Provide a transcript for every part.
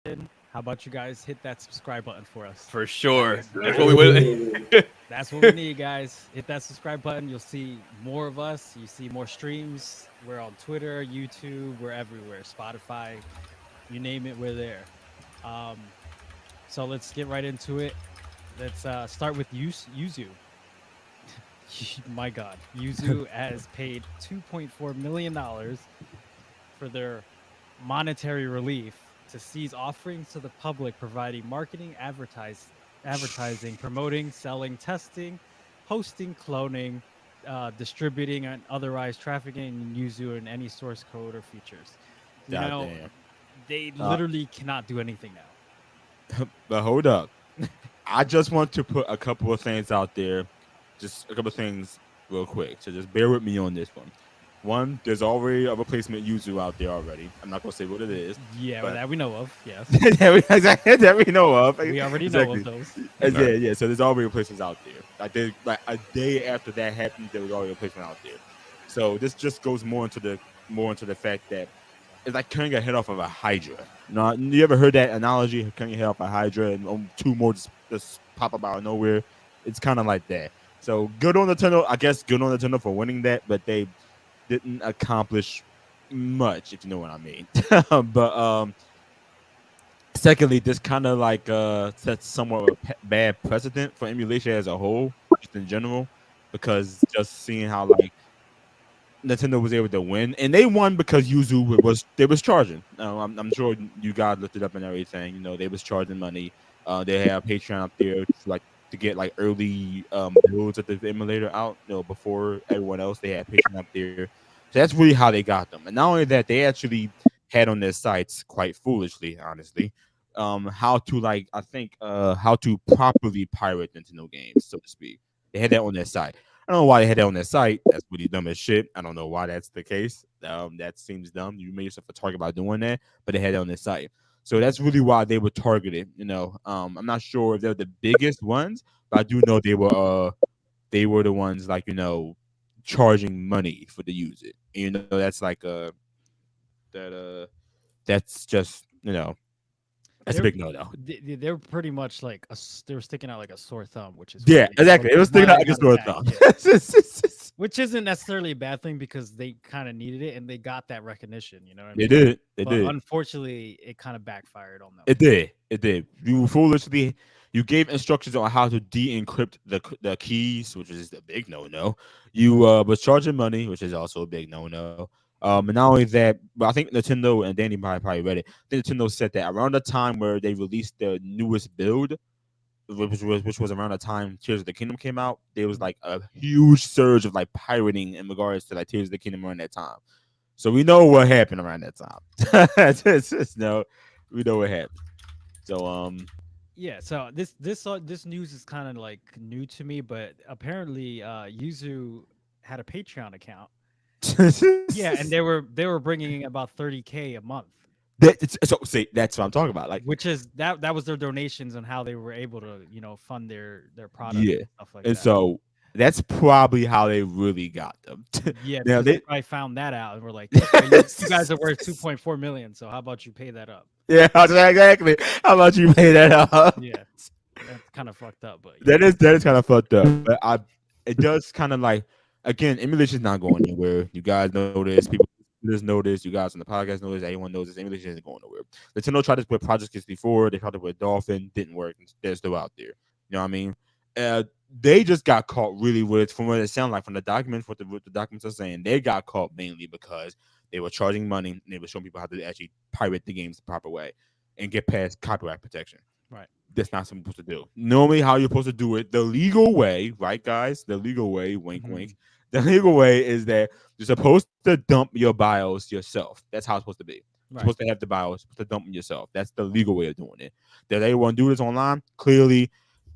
How about you guys hit that subscribe button for us? For sure. That's That's what we would. that's what we need, guys. Hit that subscribe button. You'll see more of us. You see more streams. We're on Twitter, YouTube. We're everywhere. Spotify, you name it, we're there. Um, so let's get right into it. Let's start with Yuzu. My God, Yuzu has paid $2.4 million for their monetary relief to cease offerings to the public providing marketing, advertising, promoting, selling, testing, hosting, cloning, distributing, and otherwise trafficking Yuzu in any source code or features. You God know, damn. they Uh, literally cannot do anything now. but hold up. I just want to put a couple of things out there. Just a couple of things real quick. So just bear with me on this one. One, there's already a replacement Yuzu out there already. I'm not gonna say what it is, Yeah, but that we know of. Yes, that we know of. we already know Exactly. of those. Yeah. So there's already replacements out there. Like a day after that happened, there was already a replacement out there. So this just goes more into the fact that it's like cutting your head off of a hydra. Now, you ever heard that analogy? Cutting your head off a hydra and two more just pop up out of nowhere. It's kind of like that. So good on Nintendo. I guess good on Nintendo for winning that, but they didn't accomplish much, if you know what I mean. But secondly, this kind of like sets somewhat of a bad precedent for emulation as a whole, just in general, because just seeing how like Nintendo was able to win, and they won because Yuzu was charging. I'm sure you guys looked it up and everything. You know, they was charging money. They have Patreon up there to get like early builds of the emulator out. You know, before everyone else, they had Patreon up there. So that's really how they got them. And not only that, they actually had on their sites quite foolishly, honestly, how to how to properly pirate Nintendo games, so to speak. They had that on their site. I don't know why they had that on their site. That's really dumb as shit. I don't know why that's the case. That seems dumb. You made yourself a target by doing that, but they had it on their site. So that's really why they were targeted. You know, I'm not sure if they're the biggest ones, but I do know they were the ones like charging money for to use it. And, that's like that that's just that's a They're big no no. they're pretty much like they were sticking out like a sore thumb, which is Yeah, why exactly. It was why sticking out they like a got sore attacked. thumb. Yeah. Which isn't necessarily a bad thing because they kind of needed it and they got that recognition. You know what I They mean? did. They But did. unfortunately, it kind of backfired on them. It did. It did. You gave instructions on how to de-encrypt the keys, which is a big no-no. You was charging money, which is also a big no-no. And not only that, but I think Nintendo and Danny probably read it. I think Nintendo said that around the time where they released their newest build, which was around the time Tears of the Kingdom came out, there was like a huge surge of like pirating in regards to like Tears of the Kingdom around that time. So we know what happened around that time. No, we know what happened. So Yeah. So this news is kind of like new to me, but apparently, Yuzu had a Patreon account. Yeah, and they were bringing in about 30K a month, so see, that's what I'm talking about. Like, which is that was their donations and how they were able to fund their product yeah, and stuff like and that. so that's probably how they really got them. Yeah, Now because they they, probably found that out and were like, "Okay, you guys are worth 2.4 million, so how about you pay that up?" yeah, exactly. How about you pay that up? Yeah, that's kind of fucked up, but yeah, That is kind of fucked up. But it does kind of like again, emulation is not going anywhere. You guys know this. People just know this. You guys on the podcast know this. Everyone knows this. Emulation isn't going nowhere. Nintendo tried this with Project Kids before. They tried it with Dolphin. Didn't work. They're still out there. You know what I mean? They just got caught really with from what it sounds like from the documents. What the documents are saying, they got caught mainly because they were charging money and they were showing people how to actually pirate the games the proper way and get past copyright protection. right. That's not something you're supposed to do. Normally, how you're supposed to do it, the legal way, right, guys? The legal way, wink, Mhm. wink. The legal way is that you're supposed to dump your BIOS yourself. That's how it's supposed to be. You're Right. supposed to have the BIOS, supposed to dump them yourself. That's the legal way of doing it. Does anyone do this online? Clearly,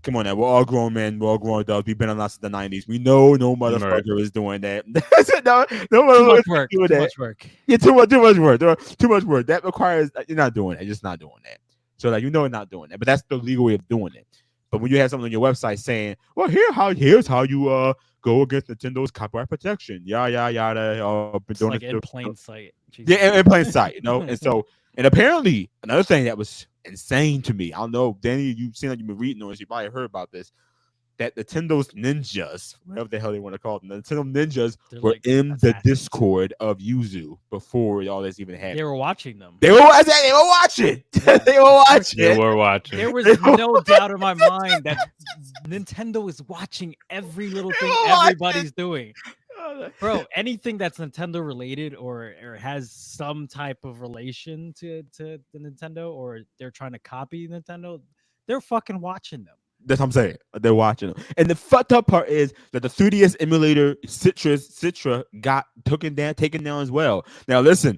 come on now. We're all grown men. We're all grown adults. We've been online since the 90s. We know no Right. motherfucker is doing that. No Too motherfucker much is work. doing Too that. much work. Yeah, too much work. Too much work. That requires you're not doing it. You're just not doing that. So like you're not doing that. But that's the legal way of doing it. But when you have something on your website saying, "Well, here's how you go against Nintendo's copyright protection," yada yada yada, been It's doing like this, in plain sight. yeah, Jesus. in plain sight, and so And apparently, another thing that was insane to me, I don't know, Danny, you seem like you've been reading on this, you probably heard about this, that Nintendo's ninjas, whatever the hell they want to call them, the Nintendo ninjas They're were like in the assassins. Discord of Yuzu before all this even happened. They were watching them. They were watching. Yeah. They were watching. They were watching. There was no doubt in my mind that Nintendo is watching every little thing were watching. everybody's doing. Bro, anything that's Nintendo related or has some type of relation to the Nintendo, or they're trying to copy Nintendo, they're fucking watching them. That's what I'm saying. They're watching them. And the fucked up part is that the 3DS emulator Citra got taken down as well. Now listen,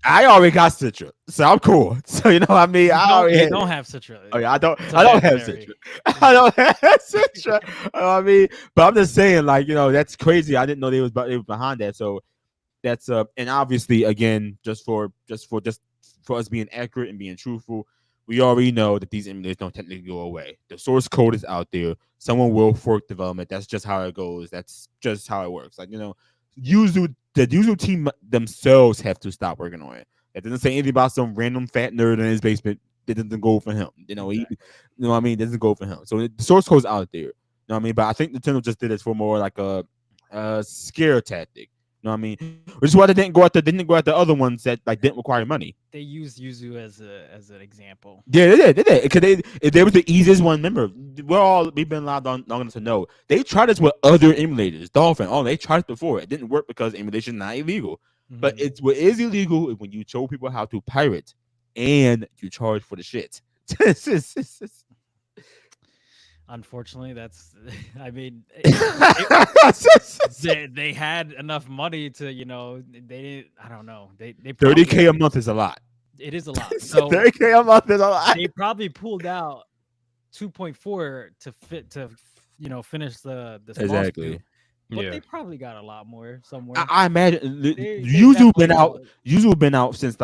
I already got Citra, so I'm cool. So you know what I mean? You don't have Citra. Oh yeah, I don't It's a have legendary. Citra. I don't have Citra. You know what I mean? But I'm just saying, like, you know, that's crazy. I didn't know they was behind that. So that's and obviously again, just for us being accurate and being truthful, we already know that these emulators don't technically go away. The source code is out there. Someone will fork development. That's just how it goes. That's just how it works. Like, you know, the Yuzu team themselves have to stop working on it. It doesn't say anything about some random fat nerd in his basement. It doesn't go for him. You know, Exactly. you know what I mean? It doesn't go for him. So the source code's out there. You know what I mean? But I think Nintendo just did it for more like a scare tactic. You know what I mean? Which is why they didn't go at the other ones that like didn't require money. They used Yuzu as an example. Yeah, they did. Because they was the easiest one. Remember, we've been allowed long enough to know they tried this with other emulators. Dolphin, they tried it before. It didn't work because emulation is not illegal. But Mhm. it's what is illegal is when you show people how to pirate and you charge for the shit. Unfortunately, that's. I mean, they had enough money to, you know, they didn't. I don't know. They $30K a month is a lot. It is a lot. So $30K a month is a lot. they probably pulled out 2.4 to you know, finish the small Exactly. scale, but Yeah. they probably got a lot more somewhere. I imagine They Yuzu been definitely out. got Yuzu been out since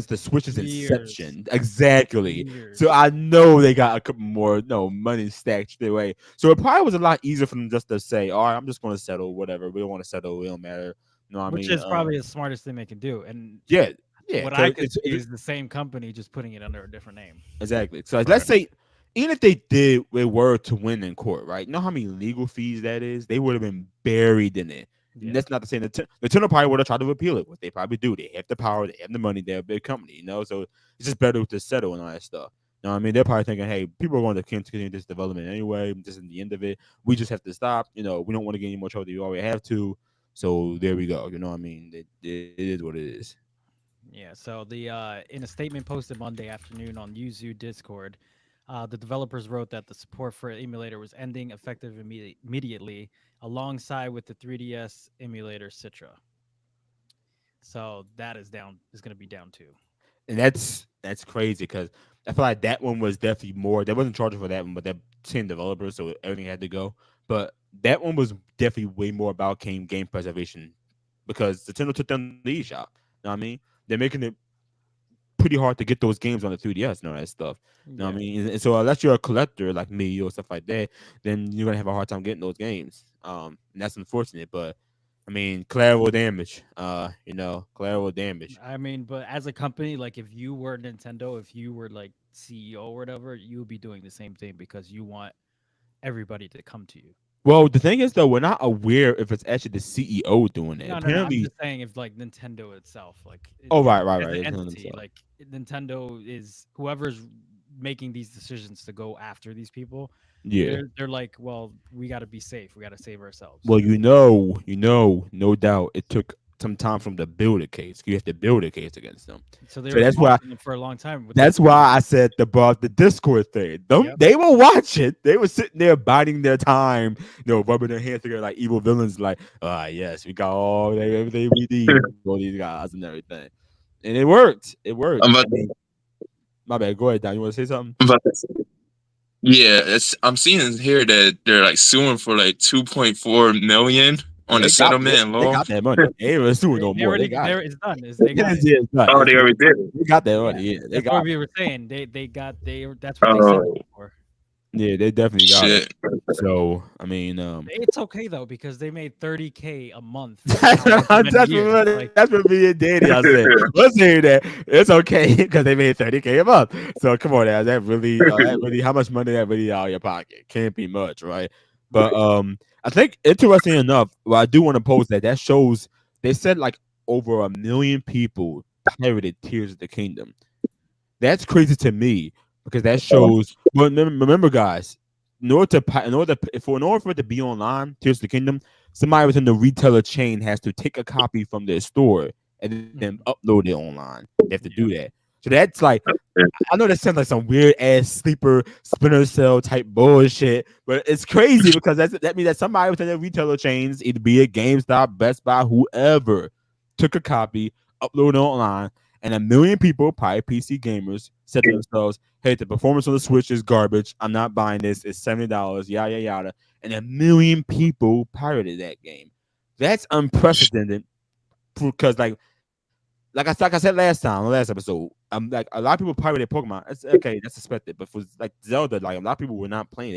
the Switch's Years. inception. Exactly. years. So I know they got a couple more money stacked their way. So it probably was a lot easier for them just to say, all right, I'm just going to settle whatever. We don't want to settle. It don't matter. You know what Which I mean? is probably the smartest thing they can do. And yeah. what I could see is the same company just putting it under a different name. Exactly. So let's say even if they were to win in court, right? You know how many legal fees that is? They would have been buried in it. Yeah. And that's not to say Nintendo probably would have tried to appeal it. What they probably do. They have the power, they have the money, they're a big company, you know? So it's just better to settle and all that stuff. You know what I mean? They're probably thinking, hey, people are going to continue this development anyway. This is the end of it. We just have to stop. You know, we don't want to get any more trouble than we already have to. So there we go. You know what I mean? It is what it is. Yeah. So in a statement posted Monday afternoon on Yuzu Discord, the developers wrote that the support for emulator was ending effective immediately, alongside with the 3DS emulator Citra. So that is going to be down too. And that's crazy because I feel like that one was definitely more. They wasn't charging for that one, but they're same developers, so everything had to go. But that one was definitely way more about game preservation because Nintendo took down the eShop. You know what I mean? They're making it pretty hard to get those games on the 3DS and all that stuff. You know what I mean? And so unless you're a collector like me or stuff like that, then you're gonna have a hard time getting those games. And that's unfortunate, but I mean, collateral damage. Collateral damage. I mean, but as a company, like if you were Nintendo, if you were like CEO or whatever, you would be doing the same thing because you want everybody to come to you. Well, the thing is, though, we're not aware if it's actually the CEO doing it. No, I'm Apparently, just saying if like Nintendo itself, like right. as an It's not entity, themselves. like Nintendo is whoever's making these decisions to go after these people. Yeah. They're like, well, we got to be safe. We got to save ourselves. Well, no doubt, it took some time for them to build a case. You have to build a case against them. So they so were that's why- watching them for a long time. with That's the- why I said about the Discord thing. Yep. They will watch it. They were sitting there biding their time, rubbing their hands together like evil villains. Like, yes, we got everything we need for these guys and everything. And it worked. It worked. My bad. Go ahead, Don. You want to say something? Yeah, I'm seeing here that they're like suing for like 2.4 million on the settlement and They law. got that money. They ain't suing no They more. already, They got it. it's done. They got it. Yeah, it's done. Oh, they already did it. They got that money. Yeah, they That's got what it. we were saying. That's what they settled for. Yeah, they definitely got it. Shit. So I mean, It's okay though because they made 30K a month. that's not what, recommended that's year. what, Like, that's what me and Danny I said. Let's hear that. It's okay because they made 30K a month. So come on, now, that really, how much money that really out of your pocket? Can't be much, right? But I think interesting enough, well, I do want to post that shows they said like over 1 million people pirated Tears of the Kingdom. That's crazy to me because that shows. But remember, guys, in order for it to be online, Tears of the Kingdom, somebody within the retailer chain has to take a copy from their store and then upload it online. They have to do that. So that's like, I know that sounds like some weird ass sleeper Splinter Cell type bullshit, but it's crazy because that means that somebody within the retailer chains, either be it GameStop, Best Buy, whoever, took a copy, uploaded it online, and 1 million people, probably PC gamers, said to themselves, "Hey, the performance on the Switch is garbage. I'm not buying this. It's $70. Yada yada yada." And 1 million people pirated that game. That's unprecedented because, like I said last time, last episode, like a lot of people pirated Pokemon. It's okay, that's expected. But for like Zelda, like a lot of people were not playing.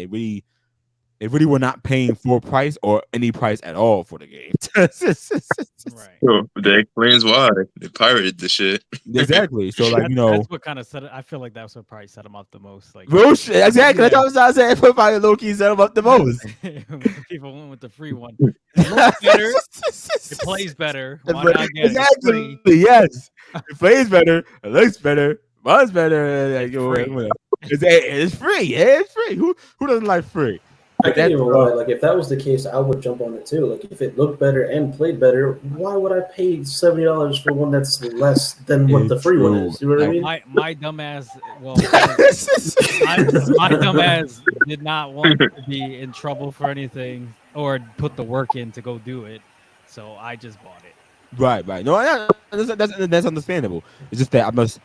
They really were not paying full price or any price at all for the game. right. So that explains why they pirated the shit. Exactly. So like That's what kind of set it. I feel like that's what probably set them up the most. Like, real shit. Exactly. Yeah. That's what I was trying to say. It probably low key set them up the most. people went with the free one. It looks better. It plays better. Why not get it? It's Exactly. free. Yes. It plays better. It looks better. Runs better. Like, Free. it's free. Yeah, it's free. Who doesn't like free? I can't even lie. Like, if that was the case, I would jump on it too. Like, if it looked better and played better, why would I pay $70 for one that's less than what the free one is? You know what I mean? My dumbass. Well, my dumbass did not want to be in trouble for anything or put the work in to go do it, so I just bought it. Right. No, that's understandable. It's just that I must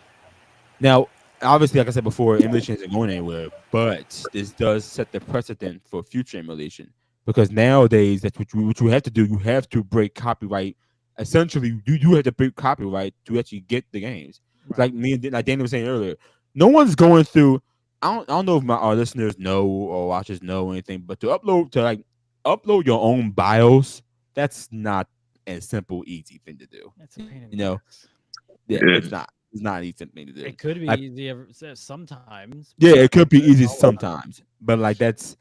now. Obviously, like I said before, emulation isn't going anywhere, but this does set the precedent for future emulation because nowadays that's what you have to do. You have to break copyright. Essentially, you do have to break copyright to actually get the games. Right. Like like Daniel was saying earlier, no one's going through. I don't know if our listeners know or watchers know or anything, but to upload your own BIOS, that's not a simple, easy thing to do. That's a pain in the You know, ass. yeah, Yeah. it's not. It's not an easy thing to do. It could be Like, easy sometimes. yeah, it could be easy Oh, well. sometimes, but like it's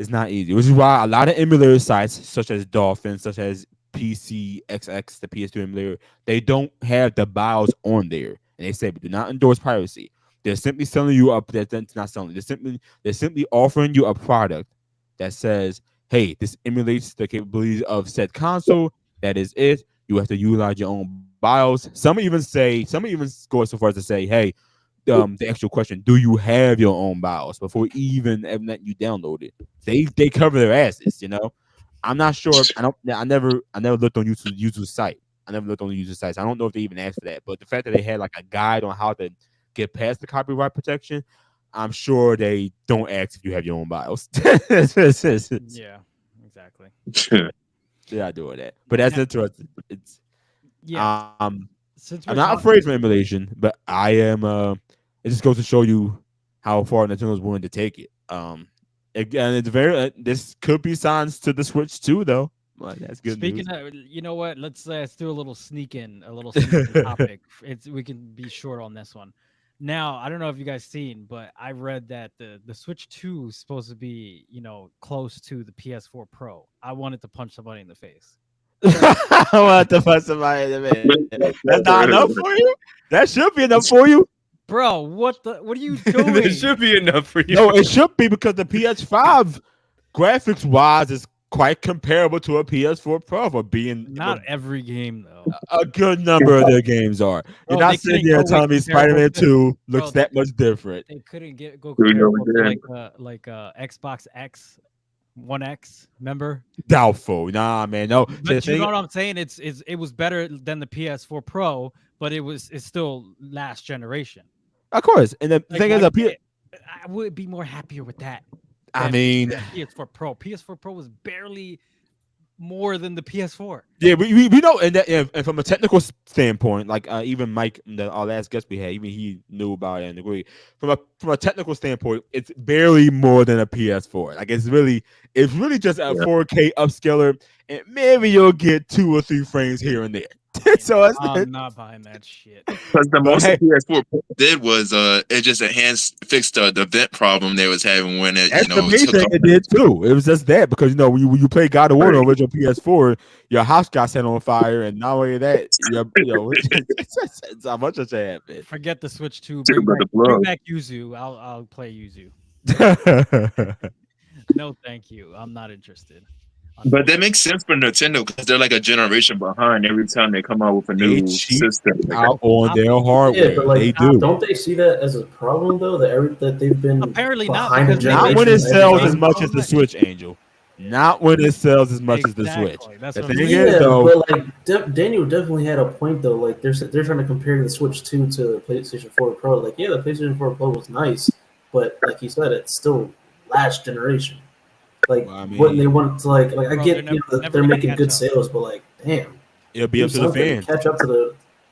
not easy. Which is why a lot of emulator sites, such as Dolphin, such as PCXX, the PS2 emulator, they don't have the BIOS on there, and they say we do not endorse piracy. They're simply selling you up. That's not selling. They're simply offering you a product that says, "Hey, this emulates the capabilities of said console. That is it. You have to utilize your own BIOS." Some even go so far as to say, "Hey, the actual question: do you have your own BIOS before even letting you download it?" They cover their asses. You know, I'm not sure. I never looked on user site. I never looked on the user sites. I don't know if they even asked for that. But the fact that they had like a guide on how to get past the copyright protection, I'm sure they don't ask if you have your own BIOS. Yeah, exactly. Yeah, I do all that. But that's interesting. It's Yeah. Since I'm not afraid from emulation, but I am. It just goes to show you how far Nintendo's willing to take it. Again, it's very. This could be signs to the Switch too, though. But that's good. Speaking news. of, you know what? Let's do a little sneak in topic. We can be short on this one. Now, I don't know if you guys seen, but I read that the Switch 2 is supposed to be, close to the PS4 Pro. I wanted to punch somebody in the face. I want to put somebody in the man. That's not enough for you. That should be enough for you. Bro, what are you doing? It should be enough for you. No, it should be because the PS5 graphics wise is quite comparable to a PS4 Pro for being Not every game though. a good number of their games are. You're Bro, not they sitting couldn't there go telling me with Spider-Man comparable 2 looks Bro, that much different. They couldn't go Dude, comparable to yeah. like Xbox X, One X. Remember? Doubtful. Nah, man. No. But you know what I'm saying? It was better than the PS4 Pro, but it's still last generation. Of course. And the Like, thing is, I would be more happier with that. I than mean, PS4 Pro. PS4 Pro was barely more than the PS4. Yeah, we know, and that and from a technical standpoint, like even Mike, our last guest we had, even he knew about it and agreed. From a technical standpoint, it's barely more than a PS4. Like it's really just a 4K upscaler, and maybe you'll get 2 or 3 frames here and there. So I'm not buying that shit. Because the most hey. PS4 did was it just fixed the vent problem they was having when it That's the main took thing off. it did too. It was just that because when you play God of War on the original PS4, your house got set on fire, and not only that, it's a bunch of shit happened. Forget the Switch 2. Talk about the blow. Bring back Yuzu. I'll play Yuzu. No, thank you. I'm not interested. But that makes sense for Nintendo because they're like a generation behind every time they come out with a They new cheat system. out on their hardware. Yeah, but like, they do. don't they see that as a problem though? That they've been Apparently not, behind because the they- Not when it generation sells every as time. much as the Switch, Angel. Not when it sells as much as the Switch. Exactly. That's The what I'm thing saying. is, Yeah, though, but like Daniel definitely had a point though. Like they're trying to compare the Switch 2 to the PlayStation 4 Pro. Like yeah, the PlayStation 4 Pro was nice, but like he said, it's still last generation. Like Well, I mean- when they want to like I Bro, get they're that never they're gonna making catch good up. sales, but like damn, it'll be do up to the something. fans.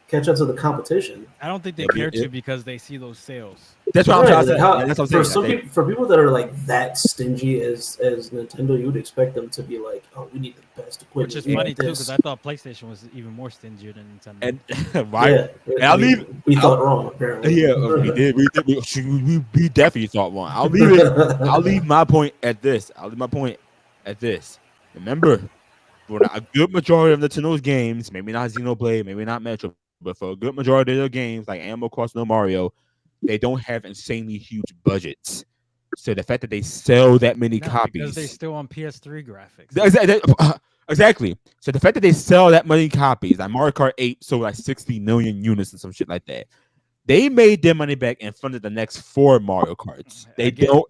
Catch up to the competition. I don't think they Yeah, care yeah. to because they see those sales. That's what I'm Right, trying to like say. how- Yeah, that's what I'm for saying. some I think- people, for people that are like that stingy as Nintendo, you would expect them to be like, oh, we need the best equipment. Which is we funny need too, this. because I thought PlayStation was even more stingier than Nintendo. and right. Yeah, And I'll leave- we thought wrong apparently. Yeah, we did. We definitely thought one. I'll leave it. I'll leave my point at this. Remember, for a good majority of Nintendo's games, maybe not Xenoblade, maybe not Metro, but for a good majority of their games, like Animal Crossing or Mario, they don't have insanely huge budgets. So the fact that they sell that many No, copies, because they still on PS3 graphics. Exactly. So the fact that they sell that many copies, like Mario Kart 8 sold like 60 million units and some shit like that. They made their money back and funded the next 4 Mario Karts. They Again, don't.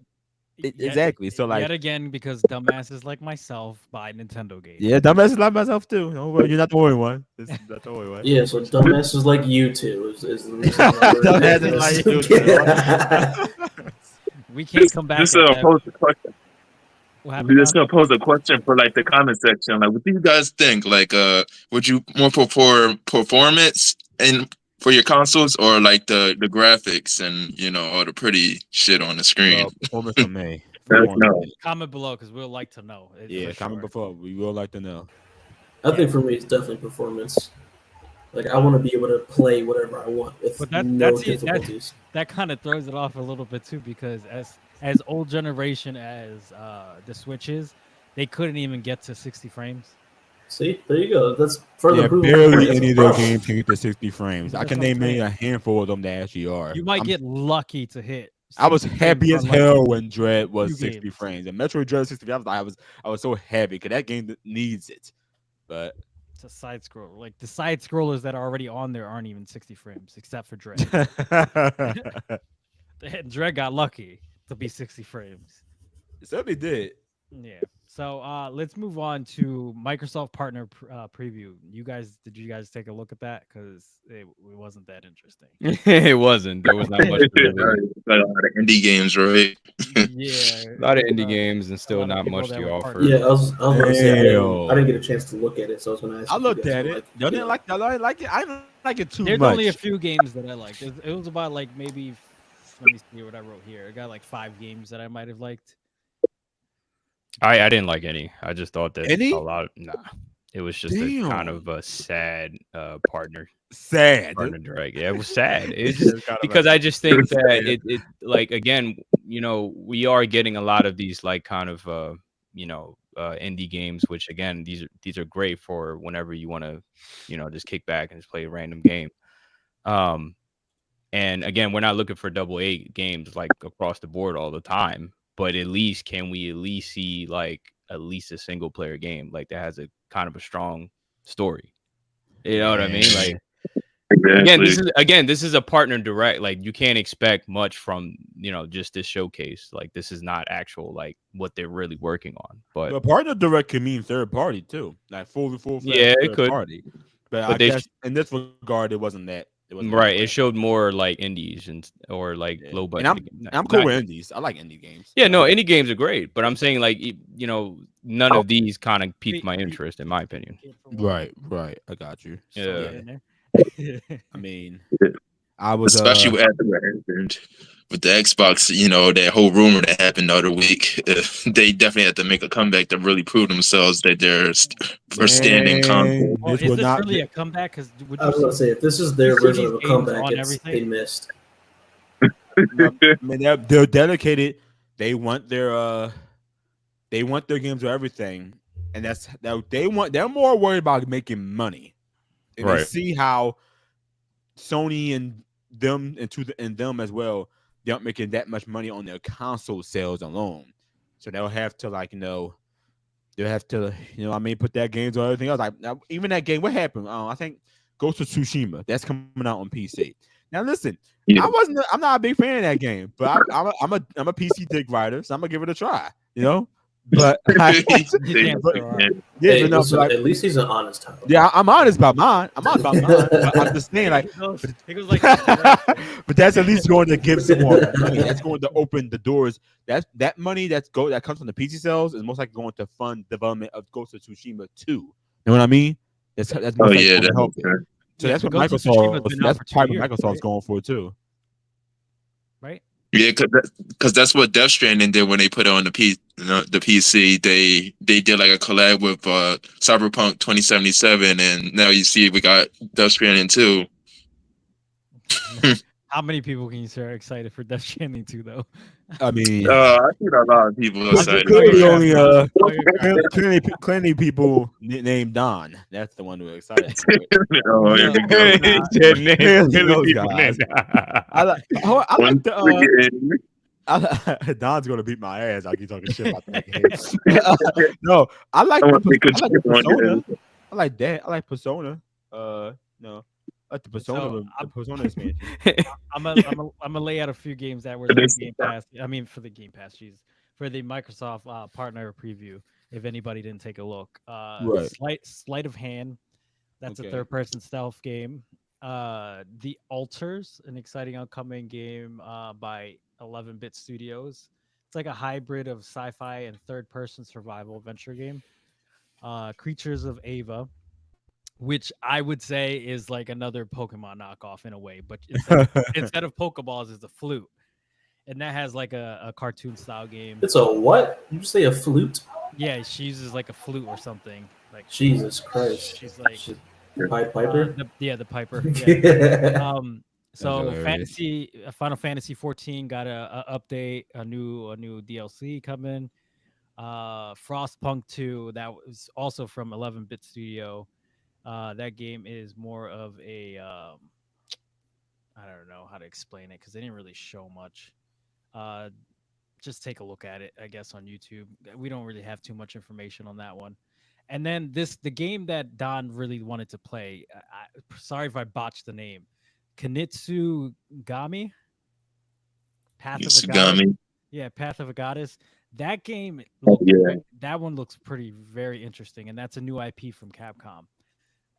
Yet- Exactly. So like, yet again, because dumbasses like myself buy Nintendo games. yeah, dumbasses like myself too. Don't worry, you're not the only one. This is not the only one. Yeah, so dumbasses like you two is the reason. Dumbasses like you two. We can't come back. Just at that. pose a question. What We're happened, just gonna pose a question for like the comment section. Like, what do you guys think? Like, would you more prefer performance and for your consoles or like the graphics and all the pretty shit on the scron? Performance for me. No. comment below because we'll like to know. Yeah, for comment sure. before. We will like to know. I think for me, it's definitely performance. Like I want to be able to play whatever I want with But no that's it. difficulties. That kind of throws it off a little bit too, because as old generation as the Switch is, they couldn't even get to 60 frames. See, there you go. That's further Yeah, proof. barely that's any a of their problem. games can get to 60 frames. I That's can what I'm name maybe saying. a handful of them that actually are. You might I'm- get lucky to hit. I was 60 happy frames as on, like, hell when Dread was few 60 games. frames. And Metroid Dread 60 frames, I was so happy because that game needs it. But It's a side scroller. Like the side scrollers that are already on there aren't even 60 frames, except for Dread. Dread got lucky to be 60 frames. Somebody did. Yeah. So let's move on to Microsoft partner preview. Did you guys take a look at that? Because it wasn't that interesting. It wasn't. There was not much. Really. Like a lot of indie games, right? Yeah. A lot of indie uh, games and a still lot of not people much that to were offer. partners. Yeah, I was going to say I Damn. didn't get a chance to look at it, so I was going to ask. I if you looked guys at were it. like, Y'all didn't yeah. like it. I didn't like it too There's much. only a few games that I liked. It was about like maybe, let me see what I wrote here. I got like 5 games that I might have liked. I didn't like any. I just thought that Any? a lot. Nah, it was just a kind Damn. of a sad partner Sad. direct. Yeah, it was sad. It's It's just kind of because a- I just think It's that sad. it like again, we are getting a lot of these like kind of indie games, which again these are great for whenever you want to just kick back and just play a random game. And again, we're not looking for double A games like across the board all the time, but at least can we at least see like at least a single player game like that has a kind of a strong story. You know what I mean? Like this is a partner direct. Like you can't expect much from just this showcase. Like this is not actual like what they're really working on. But But partner direct can mean third party too, like full. Yeah, it third could. Party. But But I they guess in this regard, it wasn't that. It wasn't Right. AAA. It showed more like indies or like Yeah. low And budget. I'm cool with indies. I like indie games. Yeah, no, indie games are great, but I'm saying like none Oh. of these kind of piqued my Wait, interest, in my opinion. Right. I got you. So, Yeah. Get in there. I mean, I was Especially after what happened with the Xbox, that whole rumor that happened the other week. They definitely had to make a comeback to really prove themselves that they're for standing console. Well, This is will this not really be- a comeback? Because would I you was gonna see, say if this is their you see version these of a games comeback, on they everything? missed. I mean, they're dedicated. They want their games or everything, and they're more worried about making money. And they Right. see how Sony and them and them as well, they aren't making that much money on their console sales alone. So they'll have to they'll have to put that games on everything else. Like now, even that game, what happened? I think Ghost of Tsushima, that's coming out on PC. Now listen, Yeah. I'm not a big fan of that game, but I'm a PC dick rider, so I'm gonna give it a try. But damn but- sure are. yeah, Hey, but no, listen, but at least he's an honest Tyler. yeah, I'm honest about mine. But I'm just saying, like, He goes like this, right? but that's at least going to give some more money. That's going to open the doors. That money that comes from the PC sales is most likely going to fund development of Ghost of Tsushima 2. You know what I mean? That's most Oh likely yeah, going to help that's it. So Yeah, that's but what Ghost of Tsushima's Microsoft. been out That's for 2 probably years, what Microsoft's right? going for too. Right? Yeah, because that's what Death Stranding did when they put it on the PC. They did like a collab with Cyberpunk 2077, and now you see we got Death Stranding 2. How many people can you say are excited for Death Stranding 2 though? I mean, I see a lot of people excited. clearly for it. only Oh, you're crap. clearly people named Don. That's the one who are excited for it. Oh, here we go. He said name- Clearly clearly those people guys. named- I like Once the. again, Don's gonna beat my ass. I keep talking shit about that game. No, I like I want to the take a Persona. chip I like that. I like Persona. No, I like the Persona. So, the Persona expansion. I'm gonna lay out a few games that were It in is- Game Pass. I mean, for the Game Pass, jeez, for the Microsoft partner preview. If anybody didn't take a look, Right. Sleight of Hand. That's Okay. a third-person stealth game. The Alters, an exciting upcoming game by 11-Bit Studios. It's like a hybrid of sci-fi and third-person survival adventure game. Creatures of Ava, which I would say is like another Pokemon knockoff in a way, but instead of Pokeballs, is a flute, and that has like a cartoon style game. It's a what? You say a flute? Yeah, she uses like a flute or something. Like Jesus Christ. she's like Pied Piper? the Piper. Yeah. So hilarious. Final Fantasy 14 got a update, a new DLC coming. Frostpunk 2, that was also from 11-Bit Studio. That game is more of a I don't know how to explain it because they didn't really show much. Just take a look at it, I guess, on YouTube. We don't really have too much information on that one. And then the game that Don really wanted to play. Sorry if I botched the name. Kunitsugami? Path of a Goddess. Tsugami. Yeah, Path of a Goddess. That game, Oh, yeah. that one looks very interesting, and that's a new IP from Capcom.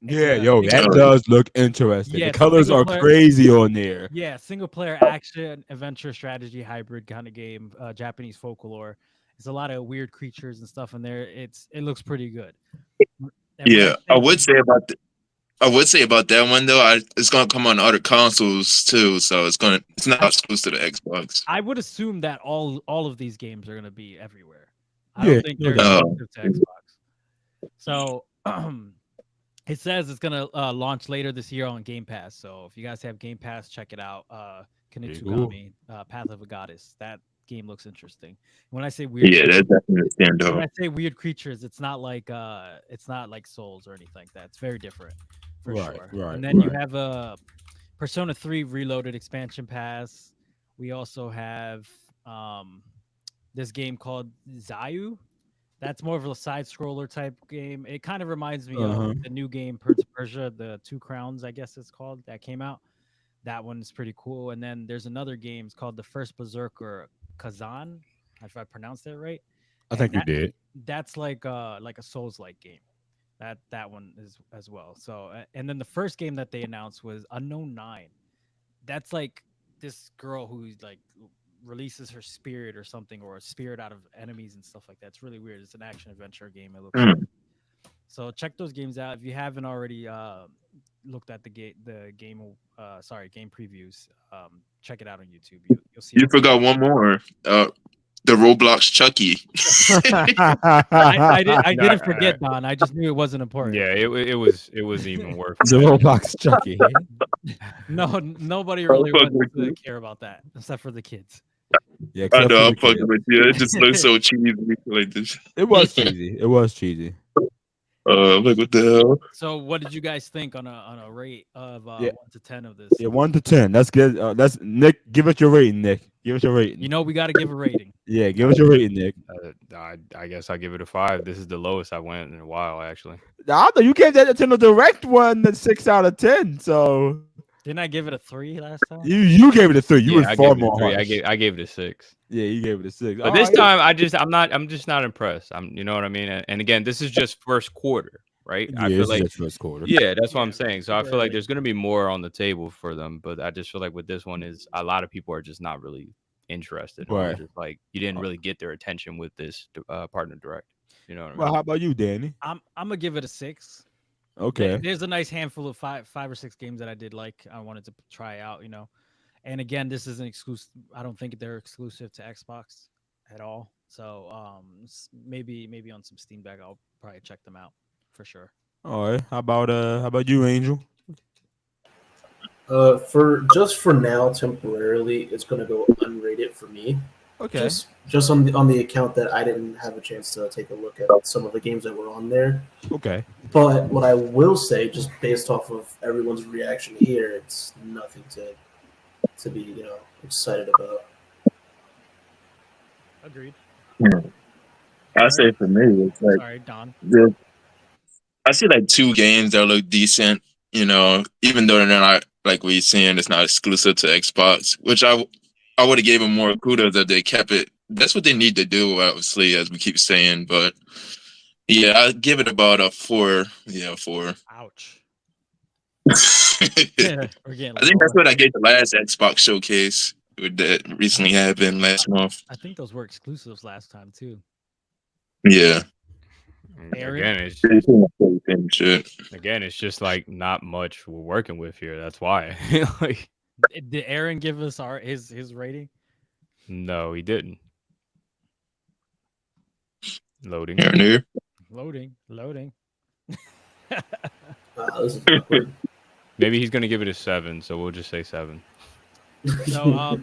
Yeah, It's a- yo, it's that a- does look interesting. Yeah, the it's a colors single are player- crazy on there. Yeah, single player action adventure strategy hybrid kind of game, Japanese folklore. There's a lot of weird creatures and stuff in there. It looks pretty good. And when Yeah, I think- would say about that one though. It's gonna come on other consoles too, so it's not exclusive to the Xbox. I would assume that all of these games are gonna be everywhere. I Yeah, don't think no they're doubt. exclusive to Xbox. So it says it's gonna launch later this year on Game Pass. So if you guys have Game Pass, check it out. Kunitsugami, Path of a Goddess. That game looks interesting. When I say weird, Yeah, that definitely stand when I out. say weird creatures, it's not like Souls or anything like that. It's very different for Right, sure. right, And then you right. have a Persona 3 Reloaded expansion pass. We also have this game called Zayu. That's more of a side scroller type game. It kind of reminds me Uh-huh. of the new game Prince of Persia, the Two Crowns, I guess it's called, that came out. That one is pretty cool. And then there's another game. It's called The First Berserker Kazan, if I pronounced that right. I think you did. That's like a Souls-like game. That one is as well. So and then the first game that they announced was Unknown 9. That's like this girl who like releases her spirit or something, or a spirit out of enemies and stuff like that. It's really weird. It's an action adventure game. It looks like. Mm. So check those games out if you haven't already looked at game previews. Check it out on YouTube. You'll see. You forgot one more. The Roblox Chucky. I No, didn't forget, Don. I just knew it wasn't important. Yeah, it was even worse. The Roblox Chucky. No, nobody Oh, really fuck wants with to you. care about that except for the kids. Yeah, I except know, for I'm the kid. fucking with you. It just looks so cheesy. Like this. It was cheesy. It was cheesy. Like what the hell? So, what did you guys think on a rate of Yeah. 1 to 10 of this? Yeah, 1 to 10. That's good. That's Nick. Give us your rating, Nick. Give us your rating. You know, we got to give a rating. Yeah, give us your rating, Nick. I guess I'll give it a 5. This is the lowest I went in a while, actually. I know you gave that Nintendo Direct one a 6 out of 10. So Didn't I give it a 3 last time? you gave it a 3. You Yeah, were I far gave it a more 3. harsh. I gave it a 6. Yeah, you gave it a 6. But this time, I'm just not impressed. You know what I mean. And again, this is just first quarter, right? Yeah, I this feel is like just first quarter. yeah, that's what I'm Yeah, saying. So I feel early. like there's gonna be more on the table for them, but I just feel like with this one is a lot of people are just not really interested, or Right. just like you didn't really get their attention with this partner direct. You know what I Well, mean? how about you, Danny? I'm gonna give it a 6. Okay. There's a nice handful of five or six games that I did like. I wanted to try out, you know. And again, this isn't exclusive. I don't think they're exclusive to Xbox at all. So maybe on some Steam Deck, I'll probably check them out for sure. All right. How about you, Angel? For now, temporarily, it's gonna go unrated for me. Okay. Just on the account that I didn't have a chance to take a look at some of the games that were on there. Okay. But what I will say, just based off of everyone's reaction here, it's nothing to be excited about. Agreed. I say for me, it's like Sorry, Don. I see like 2 games that look decent. Even though they're not like we saying it's not exclusive to Xbox, which I would have gave them more kudos if they kept it. That's what they need to do, obviously, as we keep saying. But yeah, I give it about a 4. Yeah, 4. Ouch. I We're getting think that's lower. what I gave the last Xbox showcase that recently happened last month. I think those were exclusives last time too. Yeah. Aaron? Again, it's just like not much we're working with here. That's why. Like, Did Aaron give us his rating? no, he didn't. Loading. Aaron here. Loading. This is awkward. Maybe he's gonna give it a 7, so we'll just say 7. So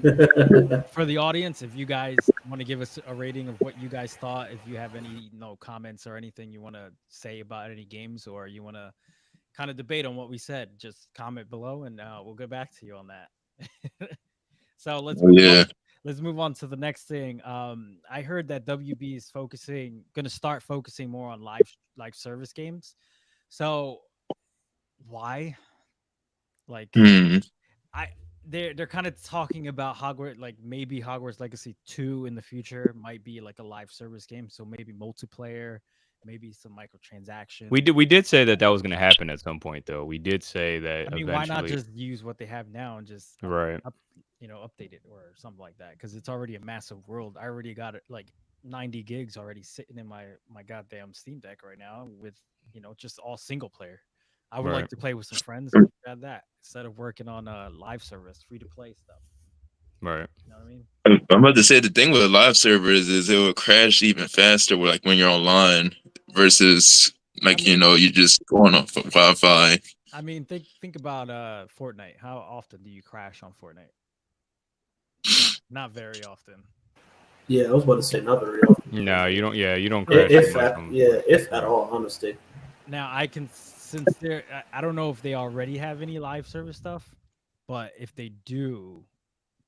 for the audience, if you guys want to give us a rating of what you guys thought, if you have any comments or anything you want to say about any games, or you want to kind of debate on what we said, just comment below and we'll get back to you on that. So let's move on to the next thing. I heard that WB is going to start focusing more on live service games. So why? Like they're kind of talking about Hogwarts, like maybe Hogwarts Legacy 2 in the future might be like a live service game. So maybe multiplayer, maybe some microtransactions. We did say that was going to happen at some point, though. We did say that. I mean, eventually... why not just use what they have now and just right, update it or something like that? Because it's already a massive world. I already got it like 90 gigs already sitting in my goddamn Steam Deck right now with just all single player. I would like to play with some friends and add that instead of working on a live service, free to play stuff. Right. You know what I mean? I'm about to say the thing with live servers is it will crash even faster like when you're online versus like you just going off of Wi-Fi. I mean, think about Fortnite. How often do you crash on Fortnite? Not very often. Yeah, I was about to say not very often. No, you don't. Yeah, you don't crash. If at all, honestly. Now I can, since they're, I don't know if they already have any live service stuff, but if they do,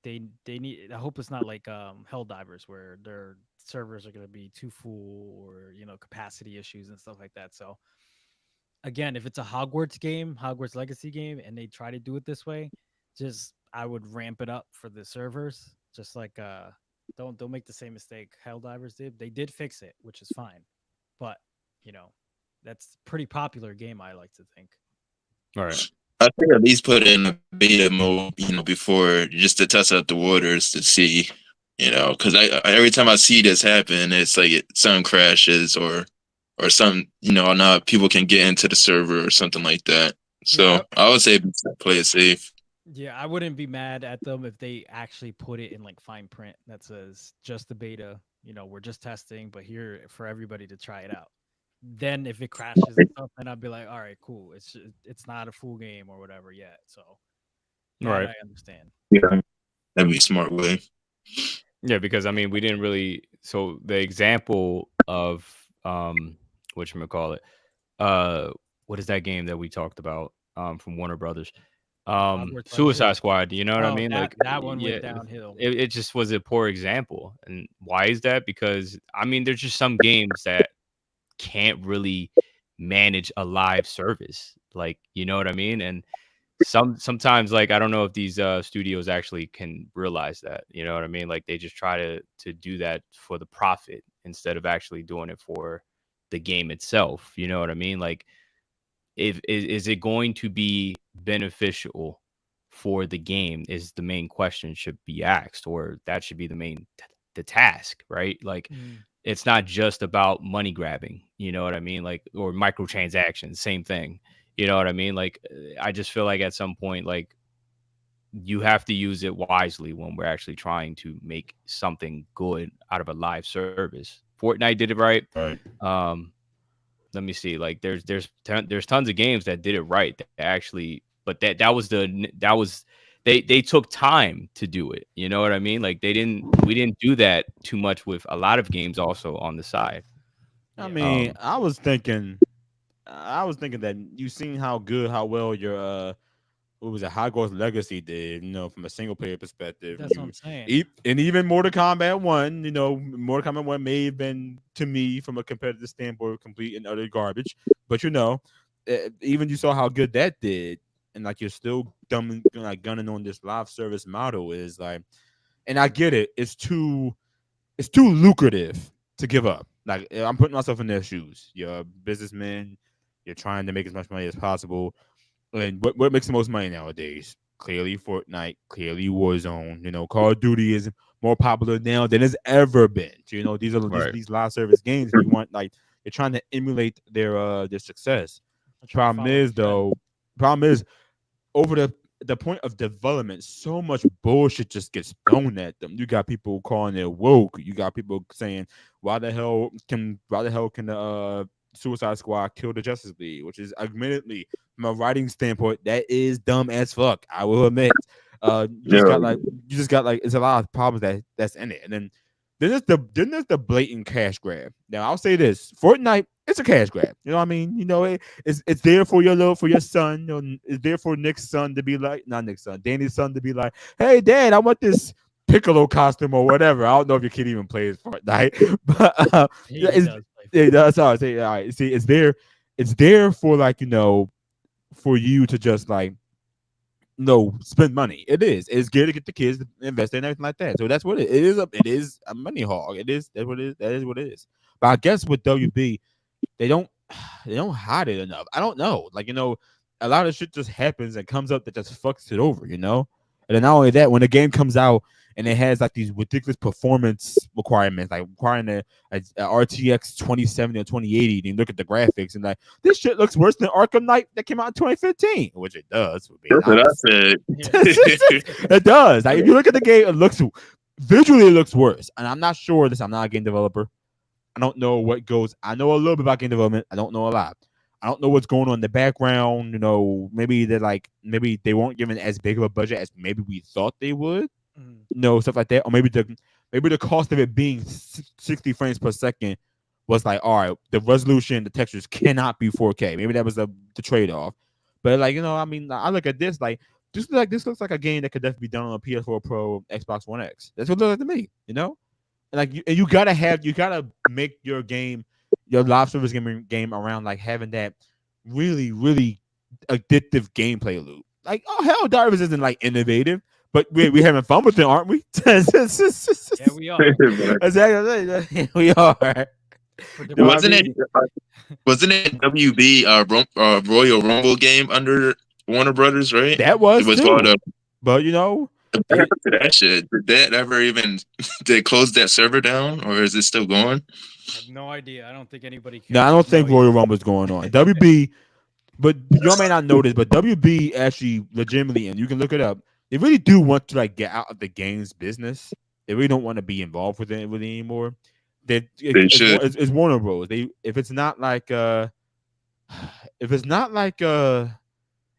they need. I hope it's not like Helldivers where their servers are going to be too full or capacity issues and stuff like that. So again, if it's a Hogwarts game, Hogwarts Legacy game, and they try to do it this way, I would ramp it up for the servers. Just like don't make the same mistake Helldivers did. They did fix it, which is fine, but That's pretty popular game, I like to think. All right. I think at least put it in a beta mode, before just to test out the waters to see, because every time I see this happen, it's like some crashes or some, now people can get into the server or something like that. So Yeah. I would say play it safe. Yeah, I wouldn't be mad at them if they actually put it in like fine print that says just the beta. We're just testing, but here for everybody to try it out. Then if it crashes and stuff, then I'd be like, all right, cool. It's not a full game or whatever yet. So that Right. I understand. Yeah, that'd be a smart way. Yeah, because I mean, we didn't really. So the example of whatchamacallit, what is that game that we talked about from Warner Brothers? Hogwarts Suicide Legacy. Squad. You know what I Oh, mean? that one yeah, went downhill. it just was a poor example. And why is that? Because I mean, there's just some games that can't really manage a live service. Like, you know what I mean? And sometimes, like, I don't know if these studios actually can realize that. You know what I mean? Like, they just try to do that for the profit instead of actually doing it for the game itself. You know what I mean? Like, is it going to be beneficial for the game is the main question should be asked, or that should be the main the task, right? Like, it's not just about money grabbing, you know what I mean? Like, or microtransactions, same thing. You know what I mean? Like, I just feel like at some point, like, you have to use it wisely when we're actually trying to make something good out of a live service. Fortnite did it right. Right. Let me see. Like, there's tons of games that did it right. That actually, but that was they took time to do it. You know what I mean? Like, we didn't do that too much with a lot of games also on the side. I mean, I was thinking that you seen how well your what was it, Hogwarts Legacy did, from a single player perspective. That's what I'm saying. And even Mortal Kombat 1, Mortal Kombat 1 may have been, to me, from a competitive standpoint, complete and utter garbage. But even you saw how good that did, and like you're still gunning on this live service model is like, and I get it, it's too lucrative to give up. Like, I'm putting myself in their shoes. You're a businessman, you're trying to make as much money as possible. And what makes the most money nowadays? Clearly Fortnite, clearly Warzone. Call of Duty is more popular now than it's ever been. So, these are these live service games. You want, like, you're trying to emulate their success. Problem is over the point of development, so much bullshit just gets thrown at them. You got people calling it woke. You got people saying, why the hell can the Suicide Squad kill the Justice League? Which is, admittedly, from a writing standpoint, that is dumb as fuck. I will admit. You just got it's a lot of problems that's in it. And then there's the blatant cash grab. Now, I'll say this: Fortnite, it's a cash grab. You know what I mean? It's there for your son. It's there for Nick's son to be like, not Nick's son, Danny's son to be like, hey, Dad, I want this Piccolo costume or whatever. I don't know if your kid even plays Fortnite, but it does. All right. See, it's there for, like, for you to just, like, spend money. It's good to get the kids to invest in everything like that. So that's what it is. It is a money hog. That is what it is. But I guess with WB, they don't hide it enough. I don't know. Like, a lot of shit just happens and comes up that just fucks it over, And then not only that, when the game comes out and it has, like, these ridiculous performance requirements, like requiring a RTX 2070 or 2080, and you look at the graphics and, like, this shit looks worse than Arkham Knight that came out in 2015, which it does. That's what I said. It does. Like, if you look at the game, it looks worse. And I'm not sure I'm not a game developer. I don't know what goes. I know a little bit about game development. I don't know a lot. I don't know what's going on in the background. Maybe they weren't given as big of a budget as maybe we thought they would. Stuff like that. Or maybe the cost of it being 60 frames per second was like, all right, the resolution, the textures cannot be 4K. Maybe that was the trade-off. But, like, I mean, I look at this, like, this looks like a game that could definitely be done on a PS4 Pro, Xbox One X. That's what it looks like to me, And like, you gotta make your game, your live service game around, like, having that really, really addictive gameplay loop. Like, hell, Darvis isn't, like, innovative, but we having fun with it, aren't we? Yeah, we are. Exactly. We are. For You know what I Wasn't mean? it WB Royal Rumble game under Warner Brothers, right? That It was was too. called But you know, what they, happened to that shit? Did that ever even did they close that server down or is it still going? I have no idea. I don't think anybody cares. no, I don't think No, Royal Rumble is going on. WB, but y'all may not know this, but WB actually legitimately, and you can look it up. They really do want to like get out of the games business. They really don't want to be involved with it really anymore. They should. It's Warner Bros. They if it's not like if it's not like if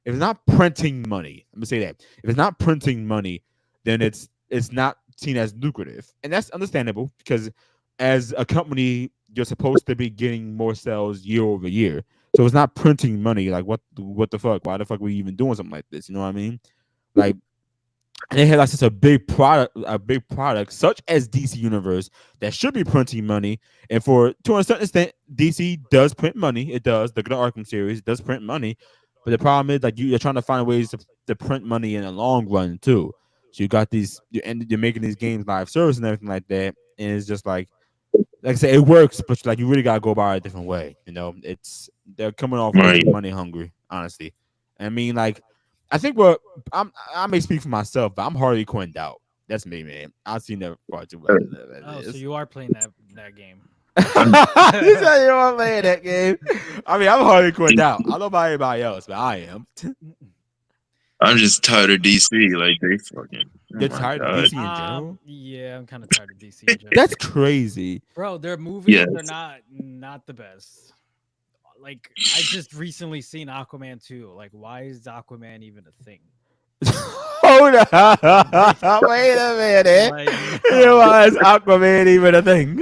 it's not printing money, let me say that. If it's not printing money, then it's not seen as lucrative. And that's understandable because as a company, you're supposed to be getting more sales year over year. So it's not printing money. Like what the fuck? Why the fuck are we even doing something like this? You know what I mean? Like and they had like such a big product such as DC Universe that should be printing money. And for to a certain extent, DC does print money. It does. The Arkham series does print money. But the problem is like you're trying to find ways to print money in the long run too. So you got these you're making these games live service and everything like that. And it's just like I say, it works, but like you really gotta go about it a different way. You know, they're coming off way Right. too money hungry, honestly. I mean, like, I think what I may speak for myself, but I'm Harley Quinn out. That's me, man. I've seen that far too much. Oh, so you are playing that game. You said you are playing that game. I mean, I'm Harley Quinn out. I don't know about anybody else, but I am. I'm just tired of DC. Like they fucking. You're Oh my tired of God. DC in general? Yeah, I'm kind of tired of DC. In general. That's crazy. Bro, their movies Yes. are not the best. Like I just recently seen Aquaman 2. Like, why is Aquaman even a thing? Hold on. Wait a minute. Like, Why is Aquaman even a thing?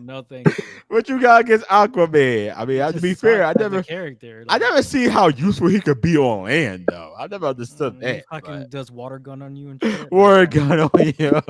no, thank you. What you got against Aquaman? I mean, to Just be fair, sucks as a character. I never see how useful he could be on land, though. I never understood He that. fucking but- does water gun on you and shit. Word gun on you.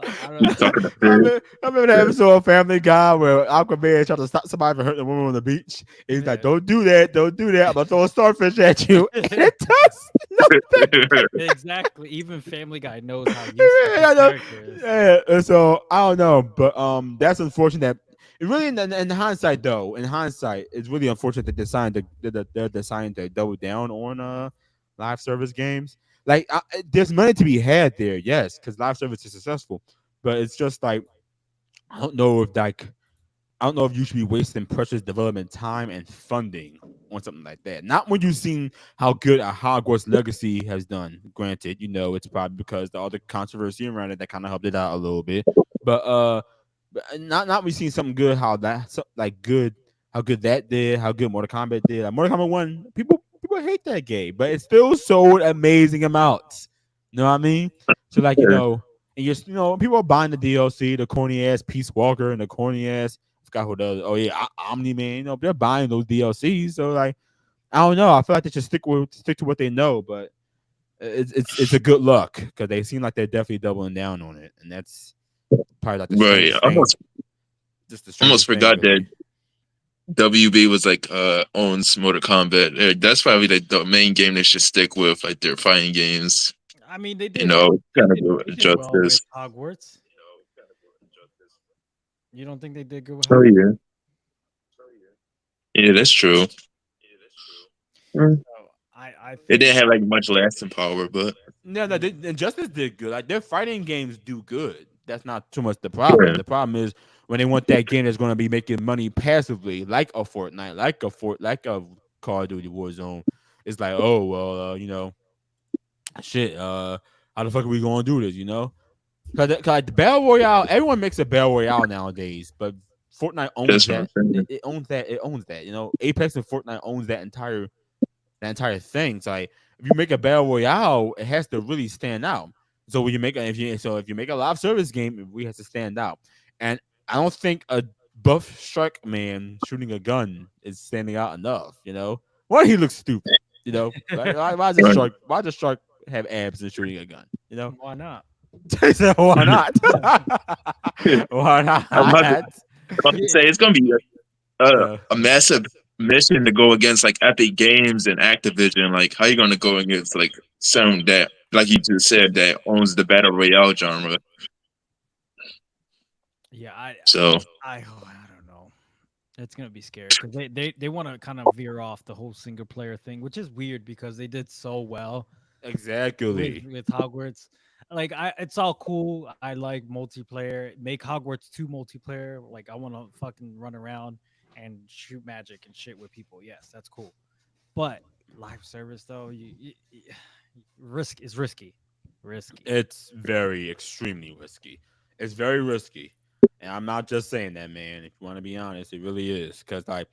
I don't know. Talking about I this. remember that episode of Family Guy where Aquaman tried to stop somebody from hurting a woman on the beach. And he's like, Yeah. "Don't do that! Don't do that! I'm gonna throw a starfish at you." And it does nothing. Exactly. Even Family Guy knows how useful Yeah, I this know. character is. Yeah, and so I don't know, but that's unfortunate. It really, in hindsight, though, it's really unfortunate that they're deciding to double down on live service games. Like, there's money to be had there, yes, because live service is successful, but it's just like I don't know if you should be wasting precious development time and funding on something like that. Not when you've seen how good a Hogwarts Legacy has done. Granted, you know it's probably because all the controversy around it that kind of helped it out a little bit. But not when we've seen something good, how good that did, how good Mortal Kombat did. Like Mortal Kombat 1, people hate that game, but it still sold amazing amounts. You know what I mean? So like you know, and people are buying the DLC, the corny ass Peace Walker and the corny ass. Forgot who does. Oh yeah, Omni Man. You know, they're buying those DLCs. So like, I don't know. I feel like they should stick to what they know, but it's a good luck because they seem like they're definitely doubling down on it, and that's probably like the Right. strangest I thing. Just the almost strangest thing, forgot really. that WB was like owns Mortal Kombat. That's probably like the main game they should stick with, like their fighting games. I mean, they did. You know, kind of they do did it well with justice. Hogwarts. You don't think they did good with Oh Hogwarts? yeah, that's true. So, I It think didn't have like much lasting power, but No, Injustice did good. Like their fighting games do good. That's not too much the problem. Yeah. The problem is when they want that game that's going to be making money passively, like a Fortnite, like a Call of Duty Warzone. It's like, oh well, shit. How the fuck are we going to do this? You know, because like the battle royale, everyone makes a battle royale nowadays, but Fortnite owns That's what that. I'm saying. It owns that. It owns that. You know, Apex and Fortnite owns that entire thing. So like, if you make a battle royale, it has to really stand out. So when you make if you make a live service game, it really has to stand out. And I don't think a buff strike man shooting a gun is standing out enough. You know, one, he looks stupid. You know, why does Shark have abs and shooting a gun? You know, why not? So why not? Why not? I'm about to say it's gonna be Yeah. a massive mission to go against like Epic Games and Activision. Like, how you gonna go against like someone that, like you just said, that owns the battle royale genre? Yeah, So I don't know. It's gonna be scary because they want to kind of veer off the whole single player thing, which is weird because they did so well Exactly. with Hogwarts. Like it's all cool. I like multiplayer. Make Hogwarts 2 multiplayer. Like I want to fucking run around and shoot magic and shit with people. Yes, that's cool. But live service though, risk is risky. Risky. It's very extremely risky. It's very risky. And I'm not just saying that, man. If you want to be honest, it really is. Because, like,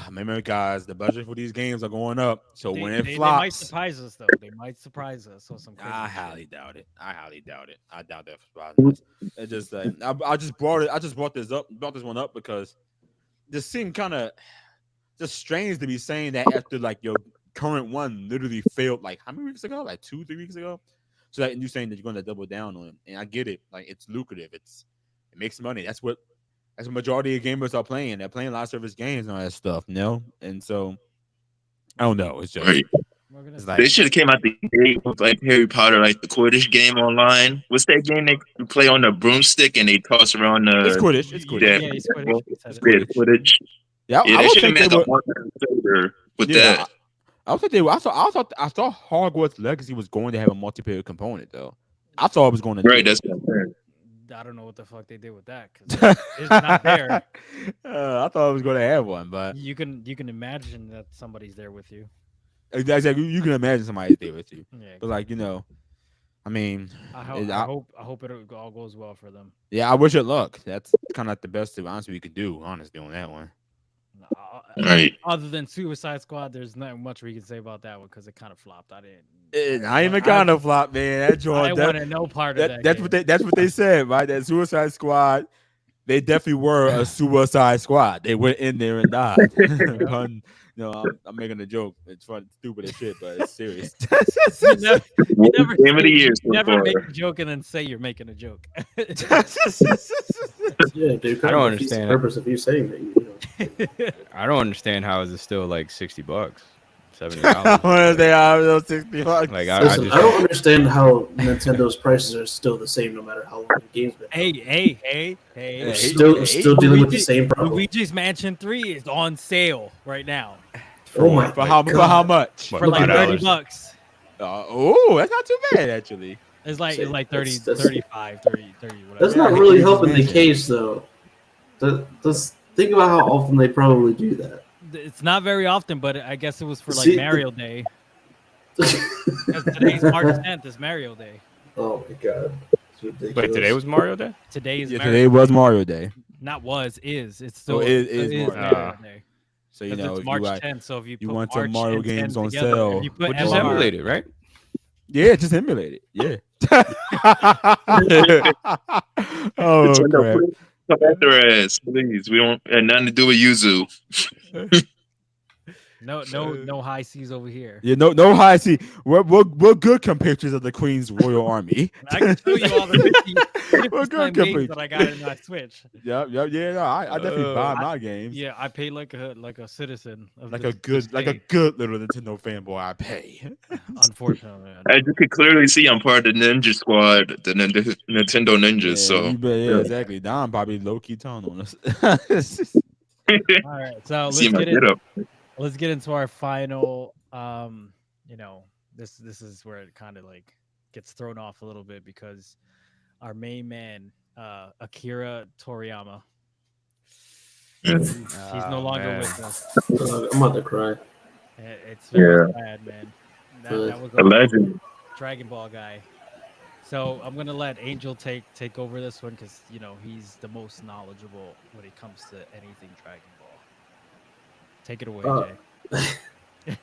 remember, guys, the budget for these games are going up. So when it They might flops, surprise us though. They might surprise us or some. I crazy shit. highly doubt it. I doubt that surprises us. It just, I just brought it. I just brought this one up because this seemed kind of just strange to be saying that after like your current one literally failed like how many weeks ago? Like 2-3 weeks ago. So that you're saying that you're going to double down on it, and I get it. Like it's lucrative. It makes money. That's what majority of gamers are playing. They're playing live service games and all that stuff, you know. And so I don't know. It's just Right. it's They like should have came out the gate with like Harry Potter, like the Quidditch game online. What's that game they play on the broomstick and they toss around it's the Quidditch. It's Yeah. Quidditch. Yeah, it's Quidditch. You said It's it. yeah, Quidditch? Yeah, Yeah, I they would should have think they made the would. online server with Yeah, that. I would think they. I thought Hogwarts Legacy was going to have a multiplayer component though. I thought it was going to. Right, that's what I'm saying. I don't know what the fuck they did with that because it's not there. I thought it was going to have one, but You can imagine that somebody's there with you. exactly, you can imagine somebody's there with you. Yeah, But like I mean, I I- hope it all goes well for them. yeah, I wish it luck. That's kind of like the best to honestly we could do. Honestly, on that one. Right. Other than Suicide Squad, there's not much we can say about that one because it kind of flopped. I didn't. I ain't kind of flop, man. That I joint. didn't want no part of that. That's what they said, right? That Suicide Squad. They definitely were a Suicide Squad. They went in there and died. Pun, I'm making a joke. It's fun, stupid as shit, but it's serious. You never Game of the year so never far. make a joke and then say you're making a joke. Yeah, dude. I don't defeats the understand it. purpose of you saying that. I don't understand how is it still like $60, $70. They are those 60 bucks. Like I Listen, just I don't understand how Nintendo's prices are still the same no matter how long the game's been. Hey. We're still dealing with the same problem. Luigi's Mansion 3 is on sale right now Oh my for how God. much? What, for like $5? $30. Oh, that's not too bad actually. It's like Shit, 30, that's- 35, 30, whatever. That's not Yeah, really Luigi's helping the Mansion. case, though. Let's think about how often they probably do that. It's not very often, but I guess it was for like See, Mario Day. 'Cause today's March 10th is Mario Day. Oh my God. It's ridiculous. Wait, today was Mario Day? Today is Yeah, Mario today was Mario Day. Not was, is. It's So still is Mario Mario Day. So you 'Cause know, it's if March you like, 10th, so if you you put want some March Mario and 10 games on together, sale, if you put Which is MR emulated, right? yeah, just emulate it. Yeah. Oh Nintendo, crap. please come after our ass, please. We don't have nothing to do with Yuzu. No high seas over here. Yeah, no high see. We're good compared to the Queen's Royal Army. I can show you all the 50 We're good games compared. that I got in my Switch. Yeah. No, I definitely buy my games. Yeah, I pay like a citizen of Like this, a good, this like a day, good little Nintendo fanboy, I pay. unfortunately. As you can clearly see, I'm part of the Ninja Squad, the Nintendo Ninjas. So yeah, exactly. Don probably low key tone on us. All right, so see my get up. let's get into our final. This is where it kind of like gets thrown off a little bit because our main man, Akira Toriyama, he's no longer man. with us. I'm about to cry. It's very sad, man. That was A legend. Dragon Ball guy. So I'm gonna let Angel take over this one because he's the most knowledgeable when it comes to anything Dragon Ball. Take it away, Jay.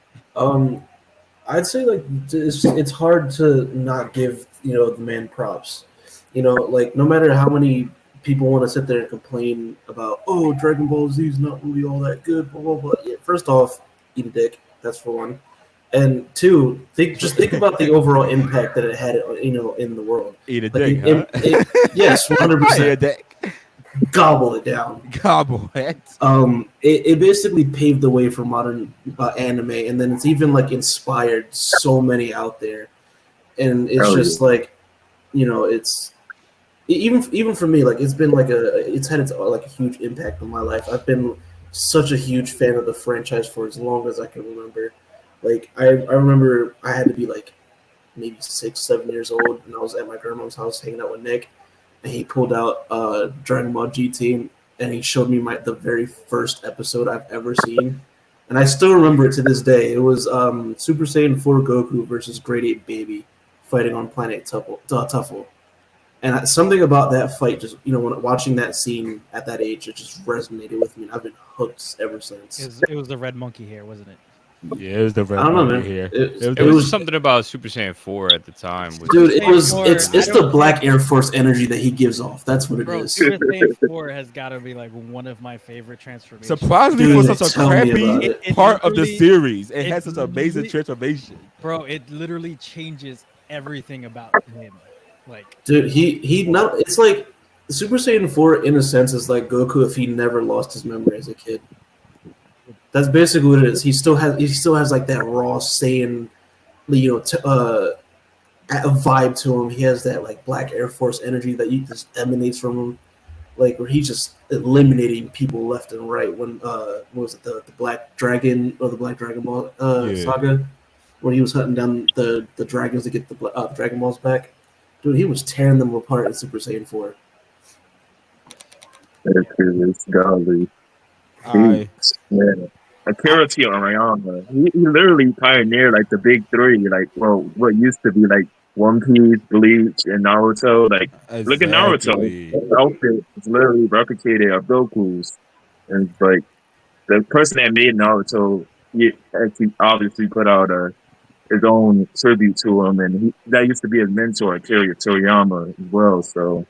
I'd say like it's hard to not give the man props. Like no matter how many people want to sit there and complain about Dragon Ball Z is not really all that good, blah blah blah. Yeah, first off, eat a dick. That's for one. And two, think about the overall impact that it had, in the world. Eat a Like, dick, huh? yes, 100%. Eat a dick. Gobble it down. Gobble it. It basically paved the way for modern anime, and then it's even like inspired so many out there, and it's Hell just like, it's even for me, like it's been like it's had like a huge impact on my life. I've been such a huge fan of the franchise for as long as I can remember. Like I remember I had to be like maybe 6-7 years old, and I was at my grandma's house hanging out with Nick, and he pulled out Dragon Ball GT, and he showed me the very first episode I've ever seen, and I still remember it to this day. It was Super Saiyan 4 Goku versus Grade 8 Baby fighting on Planet Tuffle. And something about that fight, just when watching that scene at that age, it just resonated with me. And I've been hooked ever since. It was the red monkey hair, wasn't it? Yeah, it was the red I don't know, one man. here. It There was was something about Super Saiyan 4 at the time. dude. It was Super Saiyan 4, it's I the don't Black think- Air Force energy that he gives off. That's what it Bro, is. Super Saiyan 4 has got to be like one of my favorite transformations. Surprisingly, Dude, for such a tell me crappy about it. part of the Literally- series, it it has such an amazing literally- transformation. Bro, it literally changes everything about him. Like, Dude, he not. It's like Super Saiyan 4 in a sense is like Goku if he never lost his memory as a kid. That's basically what it is. He still has like that raw Saiyan, a vibe to him. He has that like Black Air Force energy that just emanates from him, like where he's just eliminating people left and right. When what was it, the Black Dragon or the Black Dragon Ball Yeah. saga, when he was hunting down the dragons to get the Dragon Balls back. Dude, he was tearing them apart in Super Saiyan 4. It's golly. I Yeah. Akira Toriyama, he literally pioneered like the big three, like what used to be like One Piece, Bleach, and Naruto. Like look at Naruto. Exactly. His outfit is literally replicated of Goku's. And it's like the person that made Naruto, he actually obviously put out his own tribute to him, and that used to be his mentor, Akira Toriyama, as well. So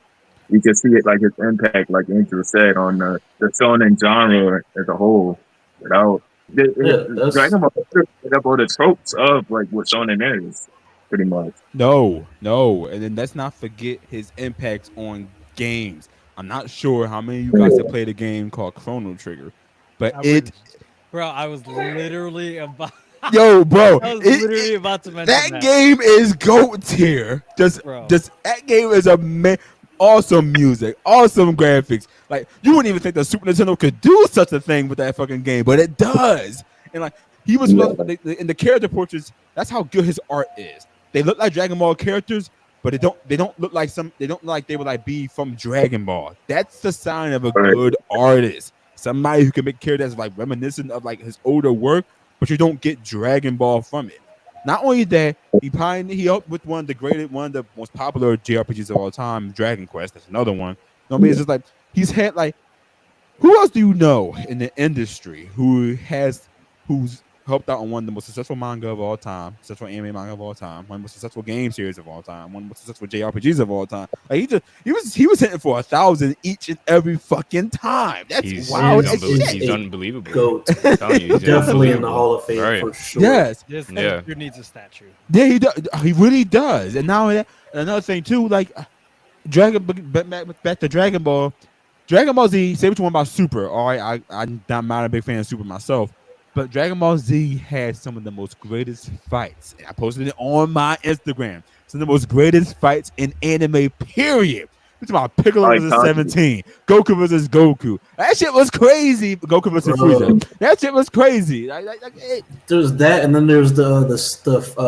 you can see it like his impact, like Andrew said, on the shonen genre as a whole. Without that's- Dragon Ball picked up all the tropes of like what shonen is, pretty much. No, and then let's not forget his impact on games. I'm not sure how many of you guys have played a game called Chrono Trigger, but I was literally about. yo, bro, I was it- literally about to mention that game is GOAT tier. Bro. That game is awesome music, awesome graphics. Like you wouldn't even think the Super Nintendo could do such a thing with that fucking game, but it does. And like he was in the character portraits. That's how good his art is. They look like Dragon Ball characters, but they don't look like they would like be from Dragon Ball. That's the sign of a good artist. Somebody who can make characters like reminiscent of like his older work, but you don't get Dragon Ball from it. Not only that, he helped with one of the most popular JRPGs of all time, Dragon Quest. That's another one. You know what I mean? It's just like he's had like, who else do you know in the industry who's helped out on one of the most successful manga of all time, successful anime manga of all time, one of the most successful game series of all time, one of the most successful JRPGs of all time. Like he was hitting for 1,000 each and every fucking time. That's wild. He's unbelievable. GOAT. I'm telling you, he's Definitely in the unbelievable. Hall of Fame Right. for sure. Yes. This Yeah. dude needs a statue. Yeah, he does. He really does. And now another thing too, like back to Dragon Ball. Dragon Ball Z. Say what you want about Super. All right, I'm not a big fan of Super myself, but Dragon Ball Z has some of the most greatest fights. And I posted it on my Instagram. Some of the most greatest fights in anime. Period. We're talking about Piccolo Like versus Kaku. 17, Goku versus Goku. That shit was crazy. Goku versus Frieza. That shit was crazy. There's that, and then there's the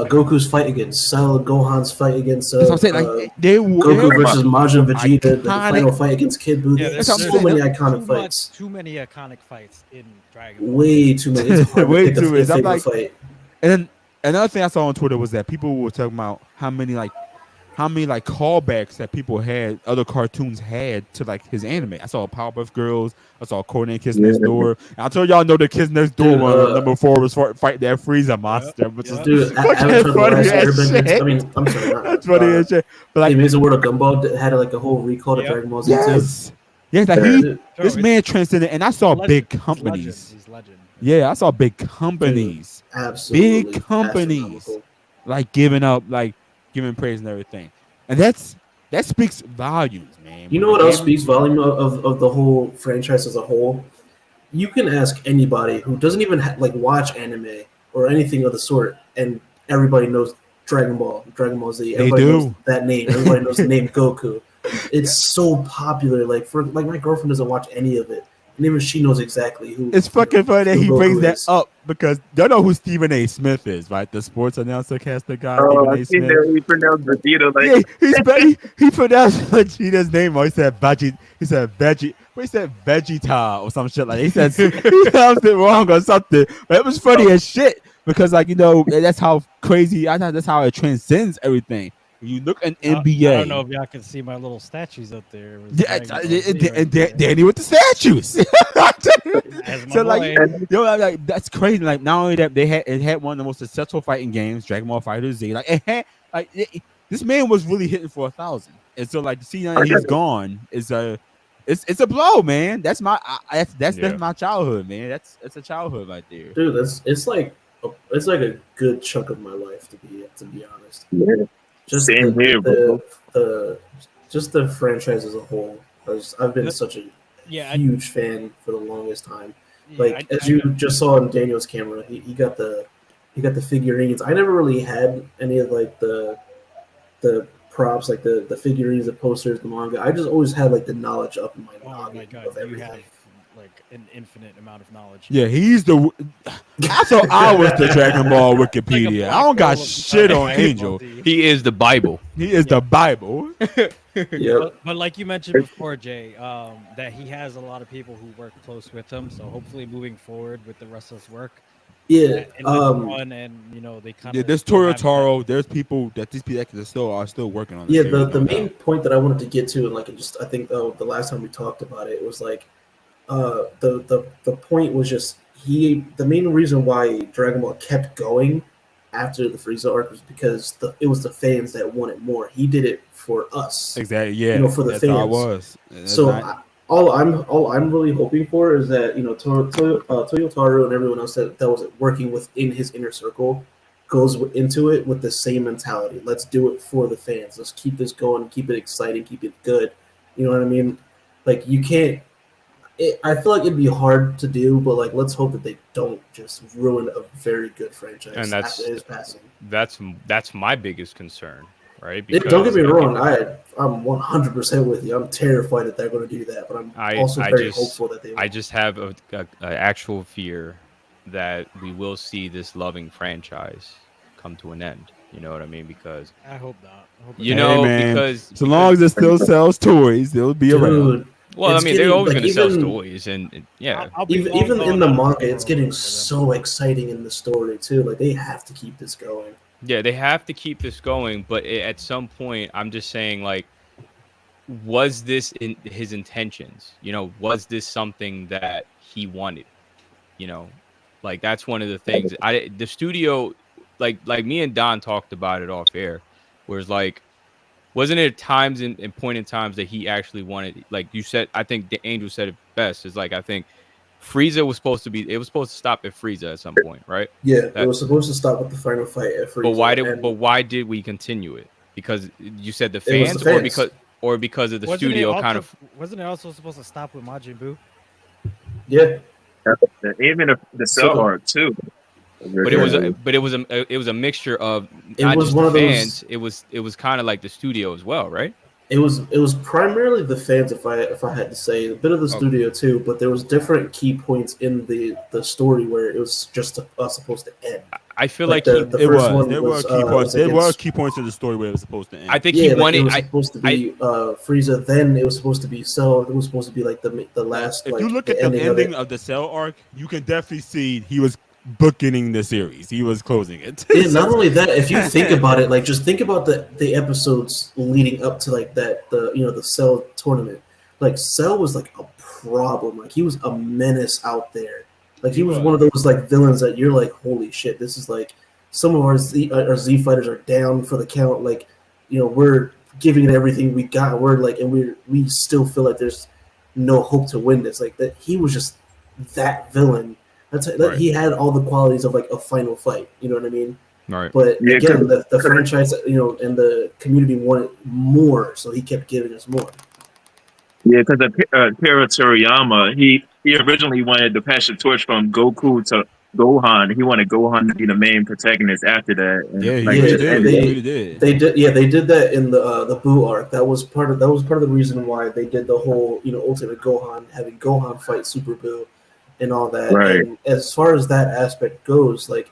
Goku's fight against Cell, Gohan's fight against That's what I'm saying. Like they Goku were versus Majin Vegeta, the iconic. final fight against Kid Buu. Yeah, There's that's so what I'm many saying. iconic fights. Too many iconic fights in Dragon Ball. Way too many. It's hard Way to pick too a many. I'm favorite like- fight. And then another thing I saw on Twitter was that people were talking about how many callbacks that people had, other cartoons had to like his anime. I saw Powerpuff Girls. I saw Codename Kids Next Door. And I told y'all know the Kids Next Door Dude, one. Number 4 was fight that Frieza monster, which is Dude, fucking Avatar: The funny Last as Airbender. shit. I mean, I'm sorry. Not, That's funny as shit. But The like, Amazing World of Gumball had like a whole recall to Yep. Dragon Ball Z too. yes, like Dude, this man transcended, and I saw Legend. big He's companies. He's legend. Yeah, I saw big companies. absolutely Big companies. astronomical. Like giving praise and everything, and that speaks volumes, man. You know what else speaks volume of the whole franchise as a whole? You can ask anybody who doesn't even watch anime or anything of the sort, and everybody knows Dragon Ball Z. Everybody do. knows that name. Everybody knows the name Goku. it's so popular. Like my girlfriend doesn't watch any of it, and even she knows exactly who. It's fucking funny that who he Goku brings that is. up because y'all know who Stephen A. Smith is, right? The sports announcer caster guy, Oh, Stephen I A. see Smith. that he pronounced Vegeta like Yeah, he pronounced Vegeta's name wrong. He said Veggie. He said Veggie. But he said Vegeta or some shit like that. He said he pronounced it wrong or something. But it was funny as shit because, like, you know, that's how crazy. I thought that's how it transcends everything. When you look at NBA, I don't know if y'all can see my little statues up there. with Yeah, Dragon Ball Z right and there. Danny with the statues. As my So like, boy. yo, like that's crazy. Like not only that, it had one of the most successful fighting games, Dragon Ball Fighter Z. Like it had this man was really hitting for 1,000, and so like to see now that he's gone is it's a blow, man. That's my that's my childhood, man. That's a childhood right there. Dude, it's like a good chunk of my life to be honest. yeah. Just Same here, bro. just the franchise as a whole. I've been such a Yeah, huge fan for the longest time. yeah, Like as you just saw in Daniel's camera, he got the figurines. I never really had any of like the props, like the figurines, the posters, the manga. I just always had like the knowledge up in my oh noggin my god, of you everything. have like an infinite amount of knowledge. Yeah, he's the. I thought I was the Dragon Ball Wikipedia. I don't got shit on Angel. He is the Bible. He is the Bible. Yeah, But like you mentioned before, Jay, that he has a lot of people who work close with him. So hopefully, moving forward with the Restless work, yeah. it was fun, and you know they kind of. Yeah, there's Toyotaro. There's people that these people that are still working on. Yeah, series, the no main doubt. point that I wanted to get to, and like it just I think the last time we talked about it was like the point was just the main reason why Dragon Ball kept going after the Frieza arc was because it was the fans that wanted more. He did it for us. Exactly. Yeah. You know, for the that's how it fans. was. That's So not- all I'm really hoping for is that Toyotaro and everyone else that was working within his inner circle goes into it with the same mentality. Let's do it for the fans. Let's keep this going, keep it exciting, keep it good. You know what I mean? Like you can't. I feel like it'd be hard to do, but like let's hope that they don't just ruin a very good franchise And that's- after his passing. That's my biggest concern, right? Don't get me wrong, I'm 100% with you. I'm terrified that they're going to do that, but I'm also very hopeful that they will. I just have a actual fear that we will see this loving franchise come to an end. You know what I mean? Because I hope not. I hope you it's- know, man, because so long as it still sells toys, they'll be around. Dude, well, I it's mean, they're getting, always like, going to sell even- toys, and yeah, I'll be even long in the gone manga, for it's them. getting so exciting in the story too. Like they have to keep this going. yeah, they have to keep this going. But at some point, I'm just saying, like, was this in his intentions? You know, was this something that he wanted? You know, like that's one of the things. The studio, like me and Don talked about it off air, whereas like, wasn't it times and point in times that he actually wanted, like you said, I think the Angel said it best, is like, I think Frieza was supposed to stop at Frieza at some point, right? Yeah, it was supposed to stop with the final fight at Frieza. But why did we continue it? Because you said the It was fans, the or fans. because of the Wasn't it studio also- kind of. Wasn't it also supposed to stop with Majin Buu? Yeah, Even the Cell So- arc too. But it was a mixture of It not was just one the of those- fans. It was kind of like the studio as well, right? it was primarily the fans. If I had to say, a bit of the Okay. studio too, but there was different key points in the story where it was just supposed to end. I feel Like like the It first was. one There were was, key points. was There were against- key points in the story where it was supposed to end. I think Yeah, he like wanted. it was supposed to be Frieza. Then it was supposed to be Cell. It was supposed to be like the last. If like, you look at the ending of it. ending of the Cell arc, you can definitely see he was bookending the series. He was closing it. Yeah, not only that, if you think about it, like just think about the episodes leading up to like the Cell tournament. Like Cell was like a problem. Like he was a menace out there. Like he was one of those like villains that you're like, holy shit, this is like some of our Z fighters are down for the count. Like, you know, we're giving it everything we got. We're like, and we still feel like there's no hope to win this. Like that, he was just that villain. Right. He had all the qualities of like a final fight. You know what I mean? Right. But Yeah, again, the franchise, you know, and the community wanted more, so he kept giving us more. Yeah, because Akira Toriyama, he originally wanted to pass the torch from Goku to Gohan. He wanted Gohan to be the main protagonist after that. And, Yeah, like, he it really just did. ended. He really did. They did that in the Boo arc. That was part of the reason why they did the whole Ultimate Gohan, having Gohan fight Super Boo and all that. Right. And as far as that aspect goes, like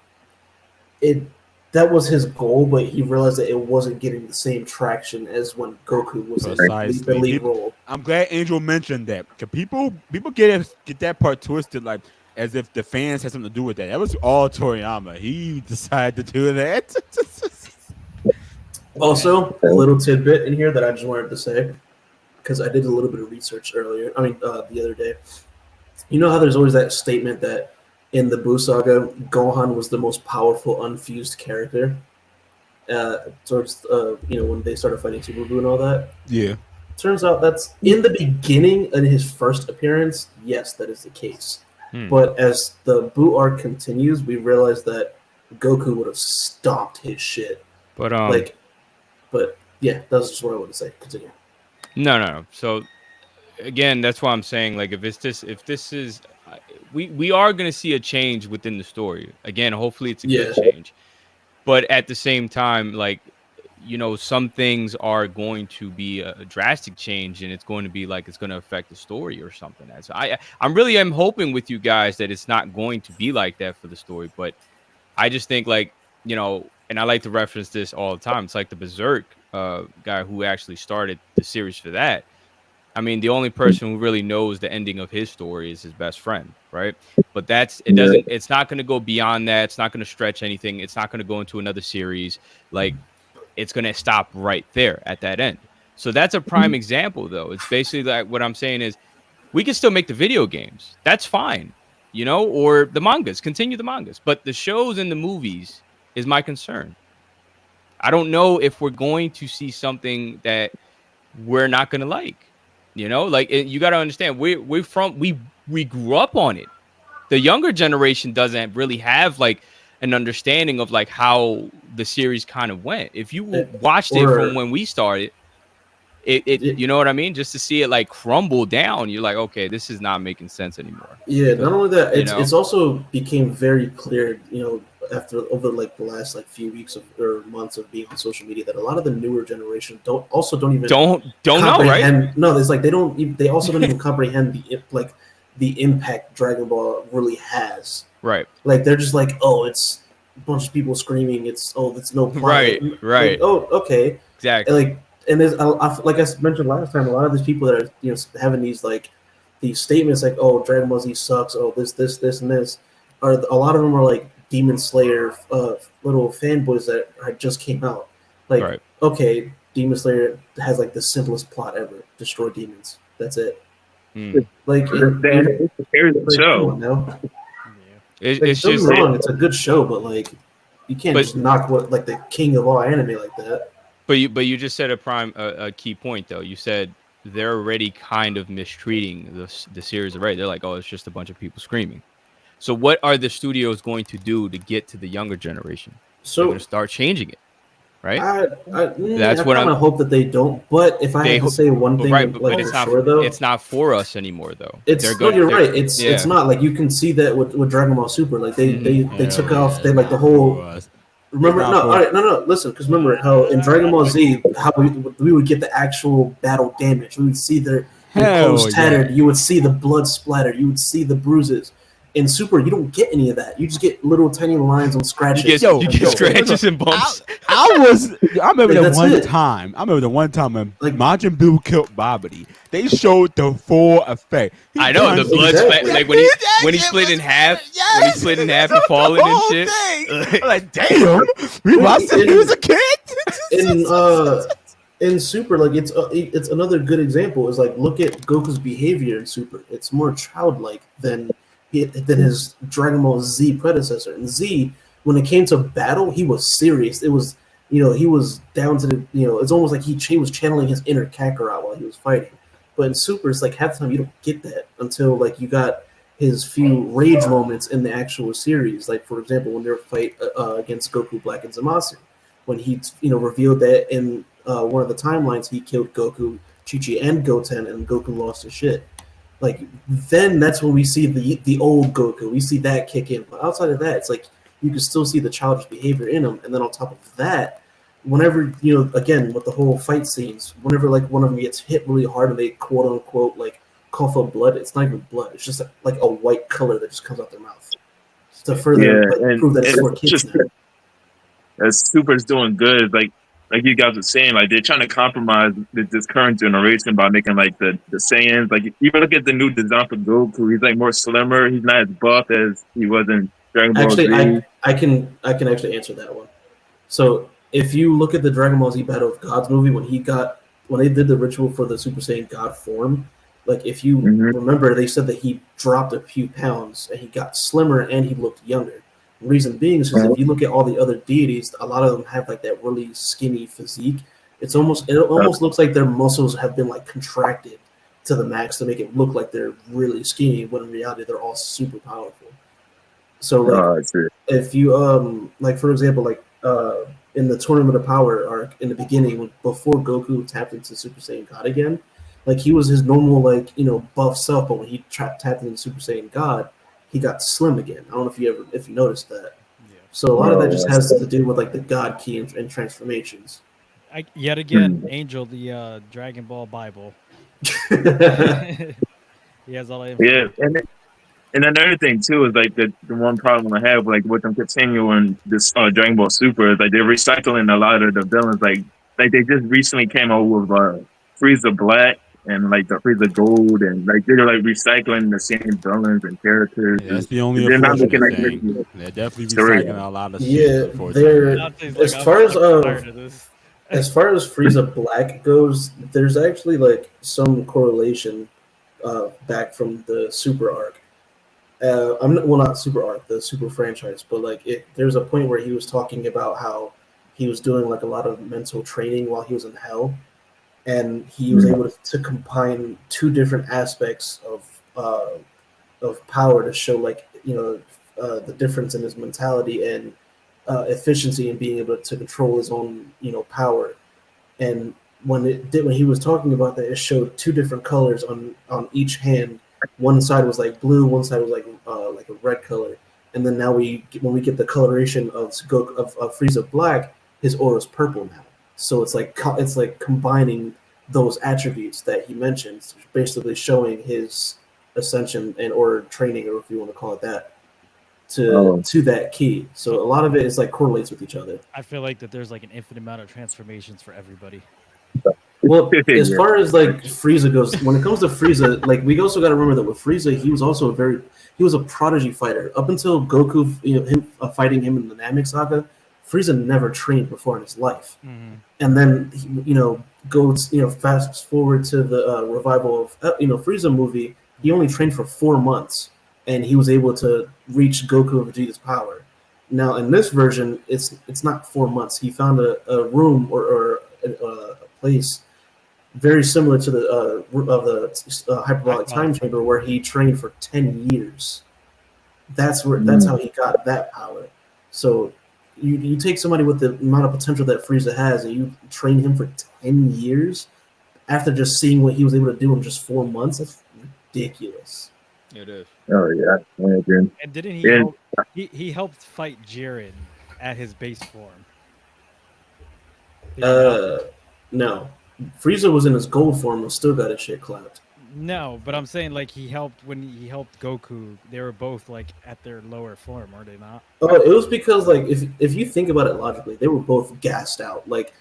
that was his goal, but he realized that it wasn't getting the same traction as when Goku was in the Precisely. lead People- role. I'm glad Angel mentioned that. Cause people get that part twisted, like as if the fans had something to do with that. That was all Toriyama. He decided to do that. Also, a little tidbit in here that I just wanted to say, because I did a little bit of research earlier. The other day. You know how there's always that statement that in the Buu saga, Gohan was the most powerful unfused character. When they started fighting Super Buu and all that. Yeah. Turns out that's in the beginning in his first appearance. Yes, that is the case. But as the Buu arc continues, we realize that Goku would have stomped his shit. But But yeah, that's just what I want to say. Continue. No. So again, that's why I'm saying, like, if this is, we are going to see a change within the story. Again, hopefully it's a good change. But at the same time, like, some things are going to be a drastic change, and it's going to be like it's going to affect the story or something. So I'm hoping with you guys that it's not going to be like that for the story. But I just think, like, and I like to reference this all the time. It's like the Berserk guy who actually started the series for that. I mean, the only person who really knows the ending of his story is his best friend, right? But it's not going to go beyond that. It's not going to stretch anything. It's not going to go into another series. Like, it's going to stop right there at that end. So that's a prime example, though. It's basically like what I'm saying is we can still make the video games. That's fine, or the mangas, continue the mangas. But the shows and the movies is my concern. I don't know if we're going to see something that we're not going to like. You got to understand, we grew up on it. The younger generation doesn't really have like an understanding of like how the series kind of went. If you watched it from when we started, it you know what I mean? Just to see it like crumble down, you're like, okay, this is not making sense anymore. Yeah, not only that, it's also became very clear, over like the last like few weeks or months of being on social media, that a lot of the newer generation don't even know, right? No, it's like they also don't even comprehend the impact Dragon Ball really has. Right. Like they're just like, oh, it's a bunch of people screaming. It's no plot. Right. Like, oh, okay. Exactly. And there's like I mentioned last time, a lot of these people that are having these statements like, oh, Dragon Ball Z sucks. Oh, this and this. A lot of them are like Demon Slayer little fanboys that just came out. Like, right. Okay, Demon Slayer has like the simplest plot ever: destroy demons. That's it. Like the show. It's just wrong. It's a good show, but like you can't just knock the king of all anime like that. But you just said a key point though. You said they're already kind of mistreating the series already. They're like, oh, it's just a bunch of people screaming. So what are the studios going to do to get to the younger generation? So they're going to start changing it, right? That's what I hope that they don't. But if I had to say one thing, but it's not sure, though, it's not for us anymore, though. You're right. It's not like you can see that with Dragon Ball Super. Like they took off. They like the whole. Remember? No. Listen, because remember how in Dragon Ball Z, how we would get the actual battle damage. We would see their clothes tattered. You would see the blood splattered. You would see the bruises. In Super, you don't get any of that. You just get little tiny lines on scratches. You get scratches and bumps. I remember the one time when Majin Buu killed Babidi. They showed the full effect. I know the blood splat, like when he split in half, when he split in half and falling and shit. I'm like, damn, we watched it. He was a kid. In Super, like it's another good example. Is like look at Goku's behavior in Super. It's more childlike than his Dragon Ball Z predecessor. In Z, when it came to battle, he was serious. It was, he was down to the, it's almost like he was channeling his inner Kakarot while he was fighting. But in Super, it's like half the time you don't get that until like you got his few rage moments in the actual series. Like for example, when they were fight against Goku Black and Zamasu, when he revealed that in one of the timelines he killed Goku, Chi-Chi, and Goten, and Goku lost his shit. Like then that's when we see the old Goku. We see that kick in. But outside of that, it's like you can still see the childish behavior in him. And then on top of that, whenever again with the whole fight scenes, whenever like one of them gets hit really hard and they quote unquote like cough up blood, it's not even blood. It's just like a white color that just comes out their mouth to further prove that it's for kids now. As Super's doing good, like you guys were saying, like they're trying to compromise this current generation by making like the Saiyans. Like even look at the new design for Goku. He's like more slimmer. He's not as buff as he was in Dragon Ball Z. Actually, I can actually answer that one. So if you look at the Dragon Ball Z Battle of Gods movie, when they did the ritual for the Super Saiyan God form, like if you remember, they said that he dropped a few pounds and he got slimmer and he looked younger. The reason being is because if you look at all the other deities, a lot of them have like that really skinny physique. It almost looks like their muscles have been like contracted to the max to make it look like they're really skinny, when in reality they're all super powerful. So like if you like for example like in the Tournament of Power arc in the beginning, before Goku tapped into Super Saiyan God again, like he was his normal like buff self, but when he tapped into Super Saiyan God, he got slim again. I don't know if you noticed that. Yeah. So a lot of that just has to do with like the God Ki and transformations. Yet again, Angel, the Dragon Ball Bible. He has all that information. Yeah, and another thing too is like the one problem I have like with them continuing this Dragon Ball Super is like they're recycling a lot of the villains. Like they just recently came out with Frieza Black and like the Frieza Gold, and like they're like recycling the same villains and characters. Yeah, that's the only they're not looking like thing. They're definitely recycling a lot of shit. Yeah, they're as far as Frieza Black goes, there's actually like some correlation back from the Super arc. Not Super arc, the Super franchise, but like there's a point where he was talking about how he was doing like a lot of mental training while he was in Hell, and he was able to combine two different aspects of power to show like the difference in his mentality and efficiency in being able to control his own power. And when he was talking about that, it showed two different colors on each hand. One side was like blue, one side was like a red color. And then now when we get the coloration of Frieza Black, his aura is purple now. So it's like combining those attributes that he mentioned, basically showing his ascension and or training, or if you want to call it that, to that key. So a lot of it is like correlates with each other. I feel like that there's like an infinite amount of transformations for everybody. Well, as far as like Frieza goes, when it comes to Frieza, like we also got to remember that with Frieza, he was also he was a prodigy fighter up until Goku, him fighting him in the Namek Saga. Frieza never trained before in his life, and then goes fast forward to the revival of Frieza movie. He only trained for 4 months, and he was able to reach Goku and Vegeta's power. Now in this version, it's not 4 months. He found a room or a place very similar to the hyperbolic time chamber where he trained for 10 years. That's how he got that power. So you take somebody with the amount of potential that Frieza has and you train him for 10 years after just seeing what he was able to do in just 4 months. That's ridiculous. It is. Oh yeah. And didn't he helped fight Jiren at his base form? No. Frieza was in his gold form and still got his shit clapped. No, but I'm saying like when he helped Goku, they were both like at their lower form, are they not? Oh, it was because like if you think about it logically, they were both gassed out. Like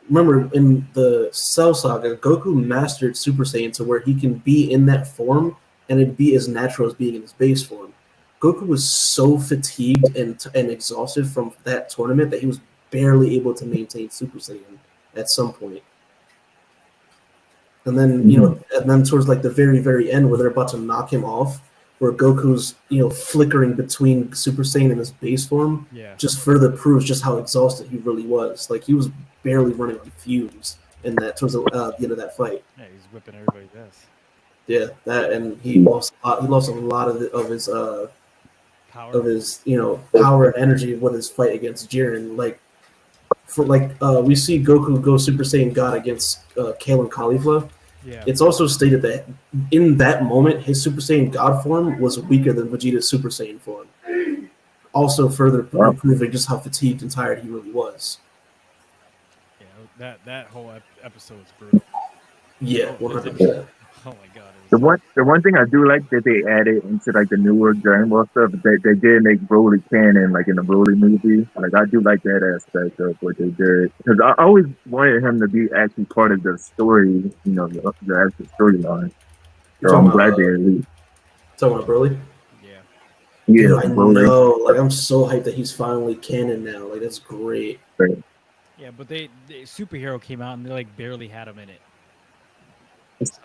remember in the Cell Saga, Goku mastered Super Saiyan to where he can be in that form and it'd be as natural as being in his base form. Goku was so fatigued and exhausted from that tournament that he was barely able to maintain Super Saiyan at some point. And then, and then towards like the very, very end where they're about to knock him off, where Goku's, flickering between Super Saiyan and his base form, just further proves just how exhausted he really was. Like he was barely running on fumes in that towards the end of that fight. Yeah, he's whipping everybody's ass. Yeah, that, and he lost a lot of his power, power and energy with his fight against Jiren. We see Goku go Super Saiyan God against Kale and Caulifla. Yeah. It's also stated that in that moment, his Super Saiyan God form was weaker than Vegeta's Super Saiyan form. Also, further proving just how fatigued and tired he really was. Yeah, that whole episode was brutal. Yeah, Oh, 100%. oh my god, it was The one thing I do like that they added into like the newer Dragon Ball stuff, they did make Broly canon like in the Broly movie. Like I do like that aspect of what they did because I always wanted him to be actually part of the story, the actual storyline. You're So talking I'm about, glad they released. Broly? yeah. Dude, Yeah, I Broly. know. Like, I'm so hyped that he's finally canon now. Like, that's great. Yeah, but they superhero came out and they like barely had him in it.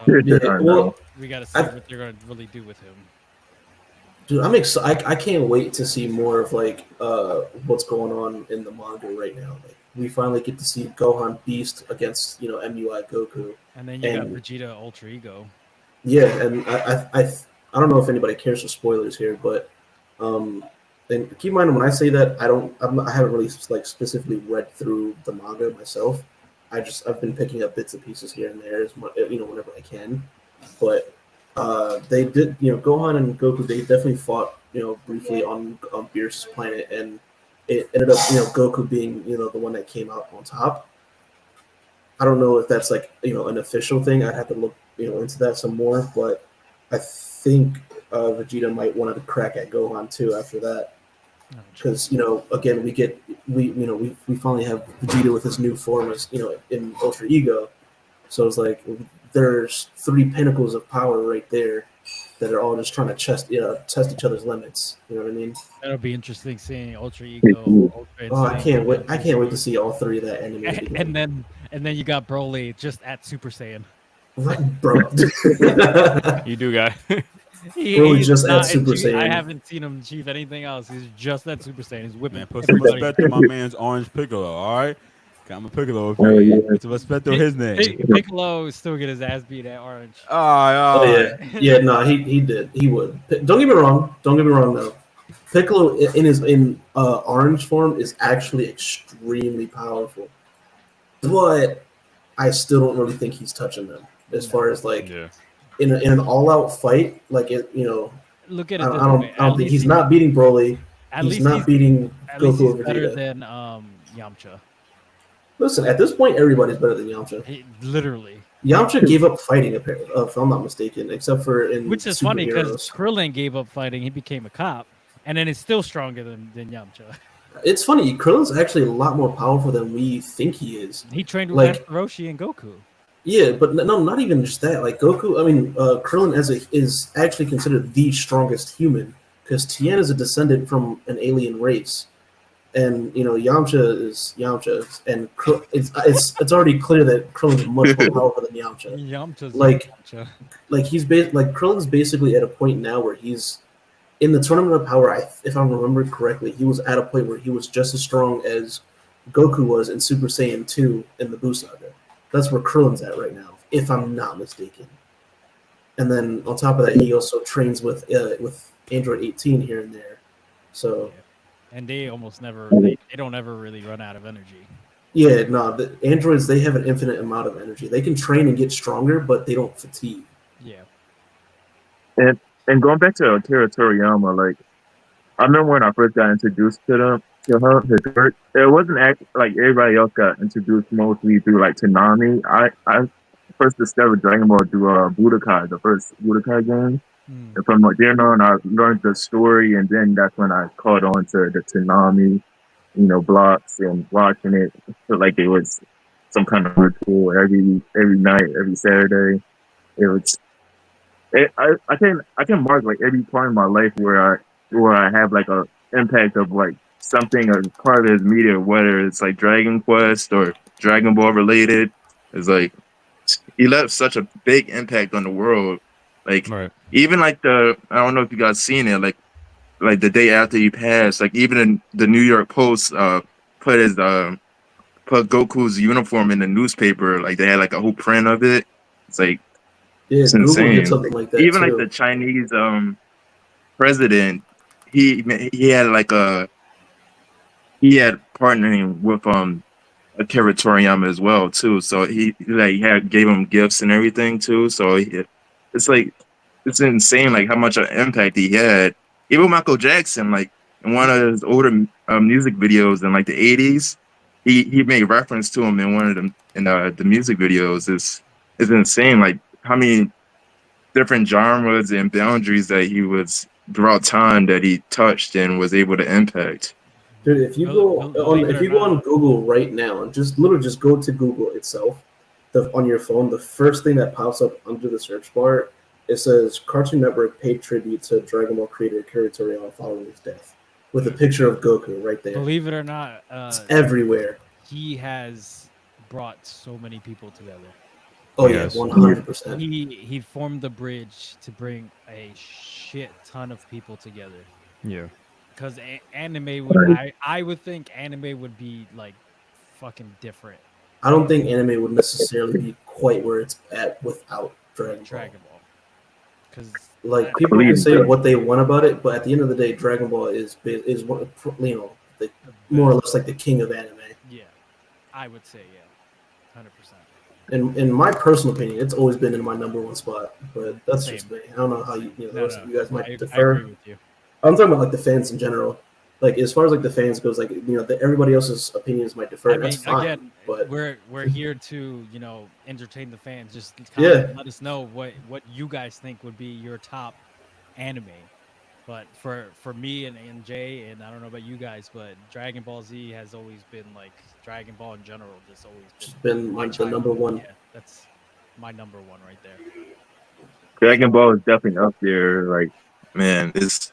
Yeah, I know. well, We got to see what they're gonna really do with him. dude, I'm excited. I can't wait to see more of like what's going on in the manga right now. Like, we finally get to see Gohan Beast against MUI Goku. And then you got And- Vegeta Ultra Ego. Yeah, and I don't know if anybody cares for spoilers here, but and keep in mind when I say that I haven't really like specifically read through the manga myself. I've been picking up bits and pieces here and there as much, whenever I can. But they did Gohan and Goku, they definitely fought briefly on Beerus' planet, and it ended up Goku being the one that came out on top. I don't know if that's like an official thing. I'd have to look into that some more, but I think Vegeta might want to crack at Gohan too after that, because again we finally have Vegeta with his new form as in Ultra Ego, so it's like there's three pinnacles of power right there that are all just trying to test each other's limits. You know what I mean? That'll be interesting seeing Ultra Ego. Ultra Oh, I Instinct, can't wait! and I can't wait to see all three of that anime. and then you got Broly just at Super Saiyan. Bro. You do, guy. Broly He's just at not Super achieve- I Saiyan. haven't seen him achieve anything else. He's just at Super Saiyan. He's whipping. Man, put some everybody. respect on my man's Orange Piccolo, all right? Got my Piccolo. Oh, yeah. Put some respect on his name. Piccolo still get his ass beat at Orange. Oh yeah, no, he did. He would. Don't get me wrong. Though. Piccolo in orange form is actually extremely powerful, but I still don't really think he's touching them as far as like Yeah. in an all out fight. Like Look at I it. This don't way. I don't think he's not beating Broly. At He's least not beating At least Goku he's or better Vegeta. than Yamcha. Listen, at this point, everybody's better than Yamcha. Literally. Yamcha gave up fighting, apparently, if I'm not mistaken, except for in Which is funny because superheroes. Krillin gave up fighting. He became a cop, and then it's still stronger than Yamcha. It's funny. Krillin's actually a lot more powerful than we think he is. He trained with Like- Master Roshi and Goku. Yeah, but no, not even just that. Like Goku, I mean, Krillin is actually considered the strongest human because Tien is a descendant from an alien race, and Yamcha is Yamcha, and it's already clear that Krillin's much more powerful than Yamcha. Yamcha's Like- Yamcha. Like Krillin's basically at a point now where he's in the Tournament of Power. If I remember correctly, he was at a point where he was just as strong as Goku was in Super Saiyan 2 in the Buu Saga. That's where Krillin's at right now, if I'm not mistaken. And then on top of that, he also trains with Android 18 here and there. So And they almost never. They don't ever really run out of energy. yeah, no, the androids, they have an infinite amount of energy. They can train and get stronger, but they don't fatigue. Yeah. And going back to Akira Toriyama, like I remember when I first got introduced to him, his work, it wasn't like everybody else got introduced mostly through like Konami. I first discovered Dragon Ball through Budokai, the first Budokai game. Hmm. And from there on, I learned the story, and then that's when I caught on to the Konami, blocks and watching it. I feel like it was some kind of ritual every night, every Saturday. It was. I can mark like every part of my life where I have like a impact of like something as part of his media, whether it's like Dragon Quest or Dragon Ball related. It's like he left such a big impact on the world. Like Right. even like I don't know if you guys seen it, like the day after he passed, like even in the New York Post put Goku's uniform in the newspaper. Like they had like a whole print of it. It's like Yeah, it's Google insane. did something like that even too. like the Chinese president, he had like he had partnering with Akira Toriyama as well too. So he like gave him gifts and everything too. So it's like it's insane like how much an impact he had. Even Michael Jackson, like in one of his older music videos in like the '80s, he made reference to him in one of them in the music videos. It's insane like how many different genres and boundaries that he was throughout time that he touched and was able to impact. Dude, if you Believe it or go on not, Google right now and just literally just go to Google itself, on your phone, the first thing that pops up under the search bar, it says Cartoon Network paid tribute to Dragon Ball creator Akira Toriyama following his death, with a picture of Goku right there. believe it or not, It's everywhere. he has brought so many people together. Oh yeah, Yes. 100%. He formed the bridge to bring a shit ton of people together. Yeah. Because anime would, I would think anime would be like fucking different. I don't think anime would necessarily be quite where it's at without Dragon Ball. Dragon Ball. Because Like people can say what they want about it, but at the end of the day, Dragon Ball is one, you know, more or less like the king of anime. Yeah, I would say yeah, 100%. In my personal opinion, it's always been in my number one spot. But that's Same. just me. I don't know how the rest of you guys might I differ. agree with you. I'm talking about like the fans in general. Like as far as like the fans goes, like everybody else's opinions might differ. I and mean, that's fine. again, but we're here to entertain the fans. Just let us know what you guys think would be your top anime. But for me and Jay, and I don't know about you guys, but Dragon Ball Z has always been like Dragon Ball in general. Just always been my like the number one. Yeah, that's my number one right there. Dragon Ball is definitely up there. Like, man, it's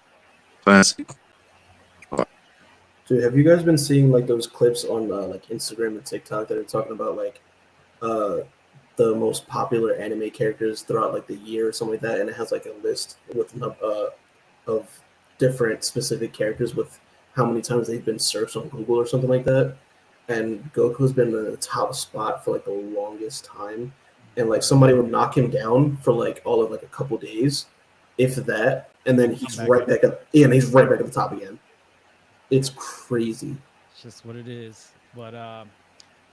classic. Dude, have you guys been seeing like those clips on like Instagram and TikTok that are talking about like the most popular anime characters throughout like the year or something like that, and it has like a list with of different specific characters with how many times they've been searched on Google or something like that. And Goku's been in the top spot for like the longest time, and like somebody would knock him down for like all of like a couple days, if that, and then he's right back up. Yeah, and he's right back at the top again. It's crazy. It's just what it is. But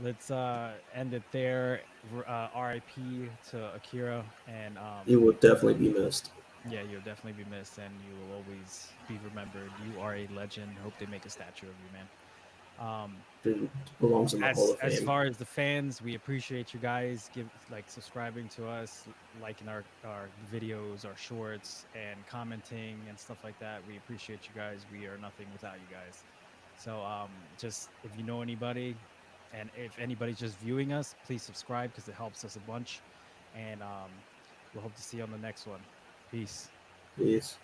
let's end it there. RIP to Akira, and He will definitely be missed. yeah, you'll definitely be missed, and you will always be remembered. You are a legend. Hope they make a statue of you, man. Dude, belongs in the Hall of Fame. As far as the fans, we appreciate you guys subscribing to us, liking our videos, our shorts, and commenting and stuff like that. We appreciate you guys. We are nothing without you guys. So just if you know anybody, and if anybody's just viewing us, please subscribe because it helps us a bunch. And we'll hope to see you on the next one. Peace. Peace.